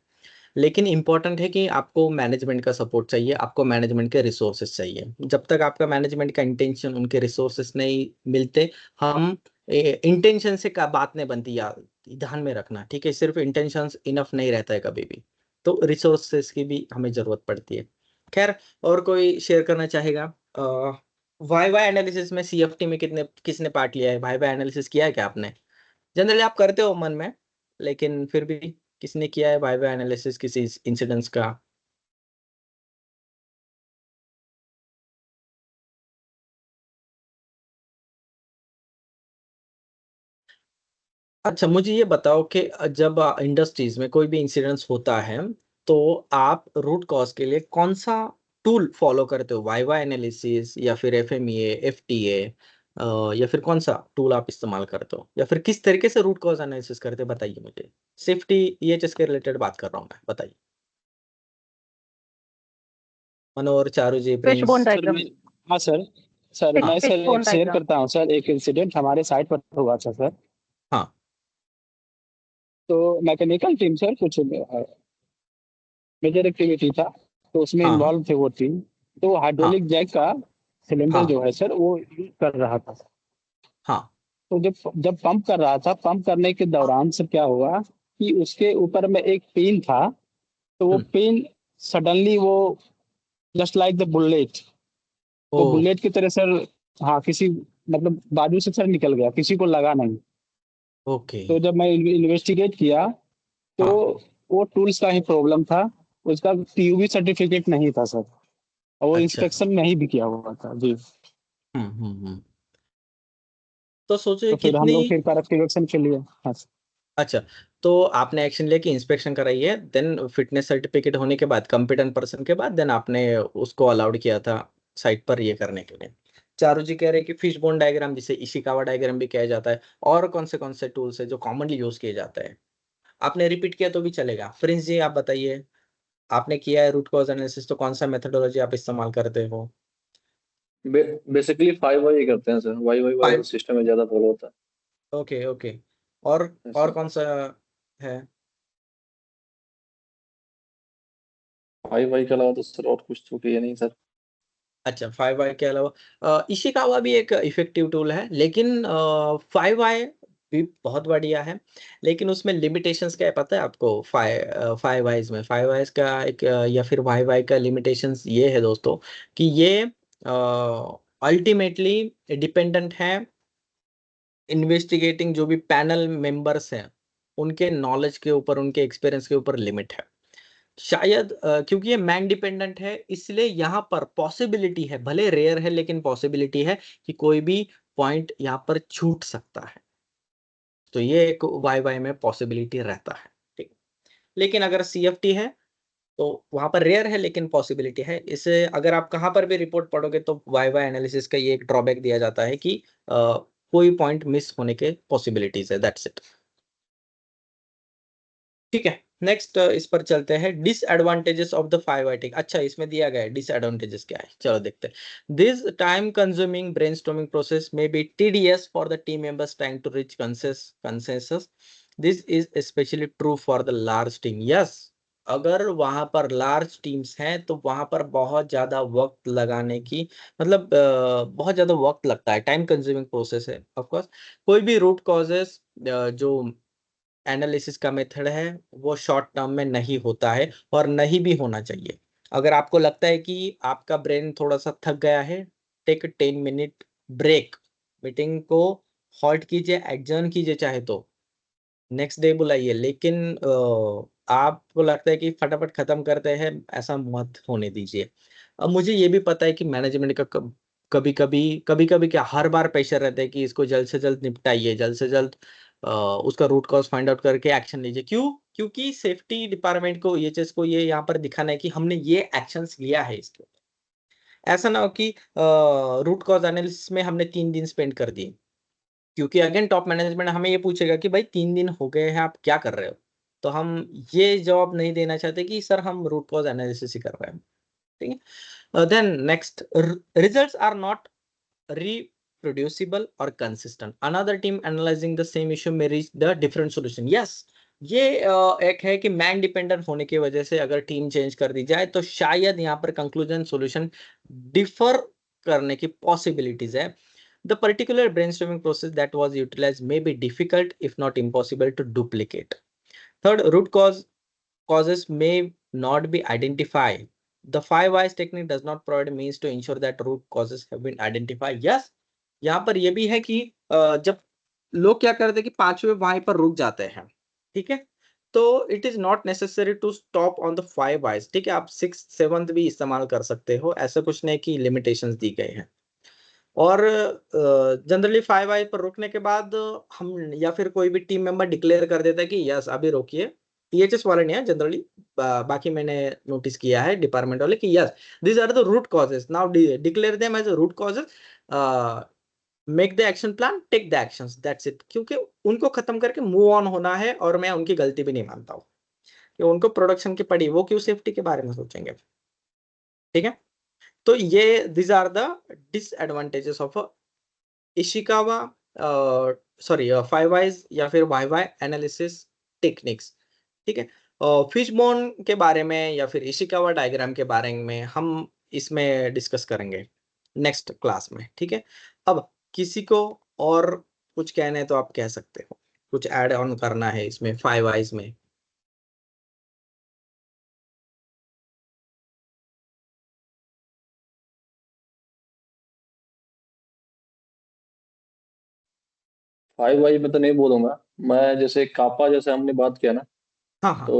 लेकिन इंपॉर्टेंट है कि आपको मैनेजमेंट का सपोर्ट चाहिए, आपको मैनेजमेंट के रिसोर्सेस चाहिए। जब तक आपका मैनेजमेंट का इंटेंशन, उनके रिसोर्सेस नहीं मिलते, हम इंटेंशन से का बात नहीं बनती यार, ध्यान में रखना। ठीक है, सिर्फ इंटेंशन इनफ नहीं रहता है कभी भी, तो रिसोर्सेस की भी हमें जरूरत पड़ती है। खैर, और कोई शेयर करना चाहेगा? वाई वाई एनालिसिस में सीएफटी में किसने पार्ट लिया है? वाई वाई एनालिसिस किया है क्या आपने? जनरली आप करते हो मन में, लेकिन फिर भी किसने किया है वाइवा एनालिसिस किसी इंसिडेंट्स का? अच्छा, मुझे ये बताओ कि जब इंडस्ट्रीज में कोई भी इंसिडेंट्स होता है तो आप रूट कॉज के लिए कौन सा टूल फॉलो करते हो? वाइवा एनालिसिस या फिर एफएमईए, एफटीए, या फिर कौन सा टूल आप इस्तेमाल करते हो, या फिर किस तरीके से रूट कॉज एनालिसिस करते हो? बताइए मुझे। सेफ्टी ईएचएस के रिलेटेड बात कर रहा हूँ मैं, बताइए। मनोहर, चारू जी, फिश प्रिंस। Bone sir diagram. मैं हाँ सर हाँ मैं फिश सर बोन एक शेयर डायग्राम। करता हूँ सर, एक इंसिडेंट हमारे साइट पर हुआ था सर। हाँ तो मैकेनिकल टीम सर कुछ मेजर एक्टिविटी था, तो उसमें हाँ इन्वॉल्व थे वो टीम। तो हाँ हाइड्रोलिक जैक का सिलेंडर हाँ जो है सर वो यूज कर रहा था। हाँ तो जब जब पंप कर रहा था, पंप करने के दौरान सर क्या हुआ कि उसके ऊपर में एक पिन था, तो वो हम्म, पिन सडनली वो जस्ट लाइक द बुलेट, ओ वो बुलेट की तरह सर, हाँ किसी मतलब बाजू से सर निकल गया, किसी को लगा नहीं। ओके। तो जब मैं इन्वेस्टिगेट किया तो हाँ वो टूल्स का ही प्रॉब्लम था, उसका पीयूबी सर्टिफिकेट नहीं था सर, और वो अच्छा। इंस्पेक्शन नहीं भी किया हुआ था जी। तो सोचिए तो फिर हम कितनी। लोग फिर करेक्टिव एक्शन के लिए, हाँ सर। अच्छा, तो आपने एक्शन लेके इंस्पेक्शन कराई है, देन फिटनेस सर्टिफिकेट होने के बाद, कॉम्पिटेंट पर्सन के बाद, देन आपने उसको अलाउड किया था साइट पर ये करने के लिए। चारू जी कह रहे हैं कि फिश बोन डायग्राम, जिसे इशिकावा डायग्राम भी कहा जाता है, और कौन से टूल्स है जो कॉमनली यूज किए जाते हैं? आपने रिपीट किया तो भी चलेगा। प्रिंस जी, आप बताइए, आपने किया है रूट कॉज एनालिसिस, तो कौन सा मेथोडोलॉजी आप इस्तेमाल करते हो? बेसिकली 5 वाई करते हैं सर, वाई वाई वाला 5। सिस्टम में ज्यादा फॉलो होता ओके ओके। और है और सर। कौन सा है? 5 वाई के अलावा तो सर और कुछ तो किया नहीं सर। अच्छा, 5 वाई के अलावा इशिकावा भी एक इफेक्टिव टूल है, लेकिन 5 वाई भी बहुत बढ़िया है। लेकिन उसमें लिमिटेशंस क्या है पता है आपको? 5 वाइज में, 5 वाइज का एक या फिर 5 वाई का लिमिटेशंस ये है दोस्तों, कि ये अल्टीमेटली डिपेंडेंट है इन्वेस्टिगेटिंग जो भी पैनल मेंबर्स हैं उनके नॉलेज के ऊपर, उनके एक्सपीरियंस के ऊपर लिमिट है। शायद क्योंकि ये मैन डिपेंडेंट है, इसलिए यहाँ पर पॉसिबिलिटी है, भले रेयर है लेकिन पॉसिबिलिटी है कि कोई भी पॉइंट यहाँ पर छूट सकता है। तो ये एक वाई वाई में पॉसिबिलिटी रहता है, ठीक। लेकिन अगर CFT है तो वहां पर रेयर है लेकिन पॉसिबिलिटी है। इसे अगर आप कहाँ पर भी रिपोर्ट पढ़ोगे तो वाई वाई एनालिसिस का ये एक ड्रॉबैक दिया जाता है कि कोई पॉइंट मिस होने के पॉसिबिलिटीज है, दैट्स इट। ठीक है, नेक्स्ट इस पर चलते हैं, डिसएडवांटेजेस ऑफ द 5 अच्छा, इसमें दिया गया है डिसएडवांटेजेस क्या है, चलो देखते हैं। This time consuming brainstorming process may be tedious for the team members trying to reach consensus. This is specially true for the large team. Yes, अगर वहां पर लार्ज टीम्स हैं तो वहां पर बहुत ज्यादा वक्त लगाने की, मतलब बहुत ज्यादा वक्त लगता है, टाइम कंज्यूमिंग प्रोसेस है ऑफ कोर्स। कोई भी रूट कॉजेस जो एनालिसिस का मेथड है वो शॉर्ट टर्म में नहीं होता है और नहीं भी होना चाहिए। अगर आपको लगता है कि आपका ब्रेन थोड़ा सा थक गया है, टेक 10 मिनट ब्रेक, मीटिंग को हॉल्ट कीजिए, एडजर्न कीजिए चाहे तो, नेक्स्ट डे बुलाइए, लेकिन आपको लगता है कि फटाफट खत्म करते हैं, ऐसा मत होने दीजिए। अब मुझे ये भी पता है कि मैनेजमेंट का कभी कभी क्या हर बार प्रेशर रहता है कि इसको जल्द से जल्द निपटाइए, जल्द से जल्द उसका रूट कॉज फाइंड आउट करके एक्शन लीजिए। क्यों? क्योंकि सेफ्टी डिपार्टमेंट को, EHS को ये यहाँ पर दिखाना है कि हमने ये एक्शंस लिया है इसके ऊपर। ऐसा ना हो कि रूट कॉज एनालिसिस में हमने 3 दिन स्पेंड कर दिए, क्योंकि अगेन टॉप मैनेजमेंट हमें ये पूछेगा कि भाई 3 दिन हो गए हैं, आप क्या कर रहे हो। तो हम ये जवाब नहीं देना चाहते कि सर हम रूट कॉज एनालिसिस ही कर रहे हैं, ठीक है। Then next, results are not reproducible or consistent. Another team analyzing the same issue may reach the different solution. Yes, ये एक है कि मैन डिपेंडेंट होने की वजह से अगर टीम चेंज कर दी जाए तो शायद यहाँ पर कंक्लूजन सॉल्यूशन डिफर करने की पॉसिबिलिटीज है। The particular brainstorming process that was utilized may be difficult, if not impossible, to duplicate. Third, causes may not be identified. The 5 whys technique does not provide means to ensure that root causes have been identified. Yes, यहाँ पर ये भी है कि जब लोग क्या करते हैं कि 5वें वाई पर रुक जाते हैं, ठीक है, तो it is not necessary to stop on the 5 whys। ठीक है, आप 6th 7th भी इस्तेमाल कर सकते हो, ऐसा कुछ नहीं कि लिमिटेशंस दी गए हैं। और जनरली 5 वाई पर रुकने के बाद हम या फिर कोई भी टीम मेंबर डिक्लेयर कर देता है कि यस अभी रोकिए, EHS वाले नहीं है जनरली, बाकी मैंने नोटिस किया है डिपार्टमेंट वाले कि yes this are the root causes, now declare them as root causes, make the action plan, take the actions, that's it. क्योंकि उनको खत्म करके मूव ऑन होना है, और मैं उनकी गलती भी नहीं मानता हूँ कि उनको प्रोडक्शन की पड़ी, वो क्यों सेफ्टी के बारे में सोचेंगे, ठीक है। तो ये this are the disadvantages of Ishikawa, sorry 5 whys या फिर वाई एनालिसिस टेक्निक्स, ठीक है। फिशबोन के बारे में या फिर इशिकावा डायग्राम के बारे में हम इसमें डिस्कस करेंगे नेक्स्ट क्लास में, ठीक है। अब किसी को और कुछ कहना है तो आप कह सकते हो, कुछ ऐड ऑन करना है इसमें 5 वाइज में। फाइव वाई में तो नहीं बोलूंगा मैं, जैसे कापा जैसे हमने बात किया ना, हाँ हाँ तो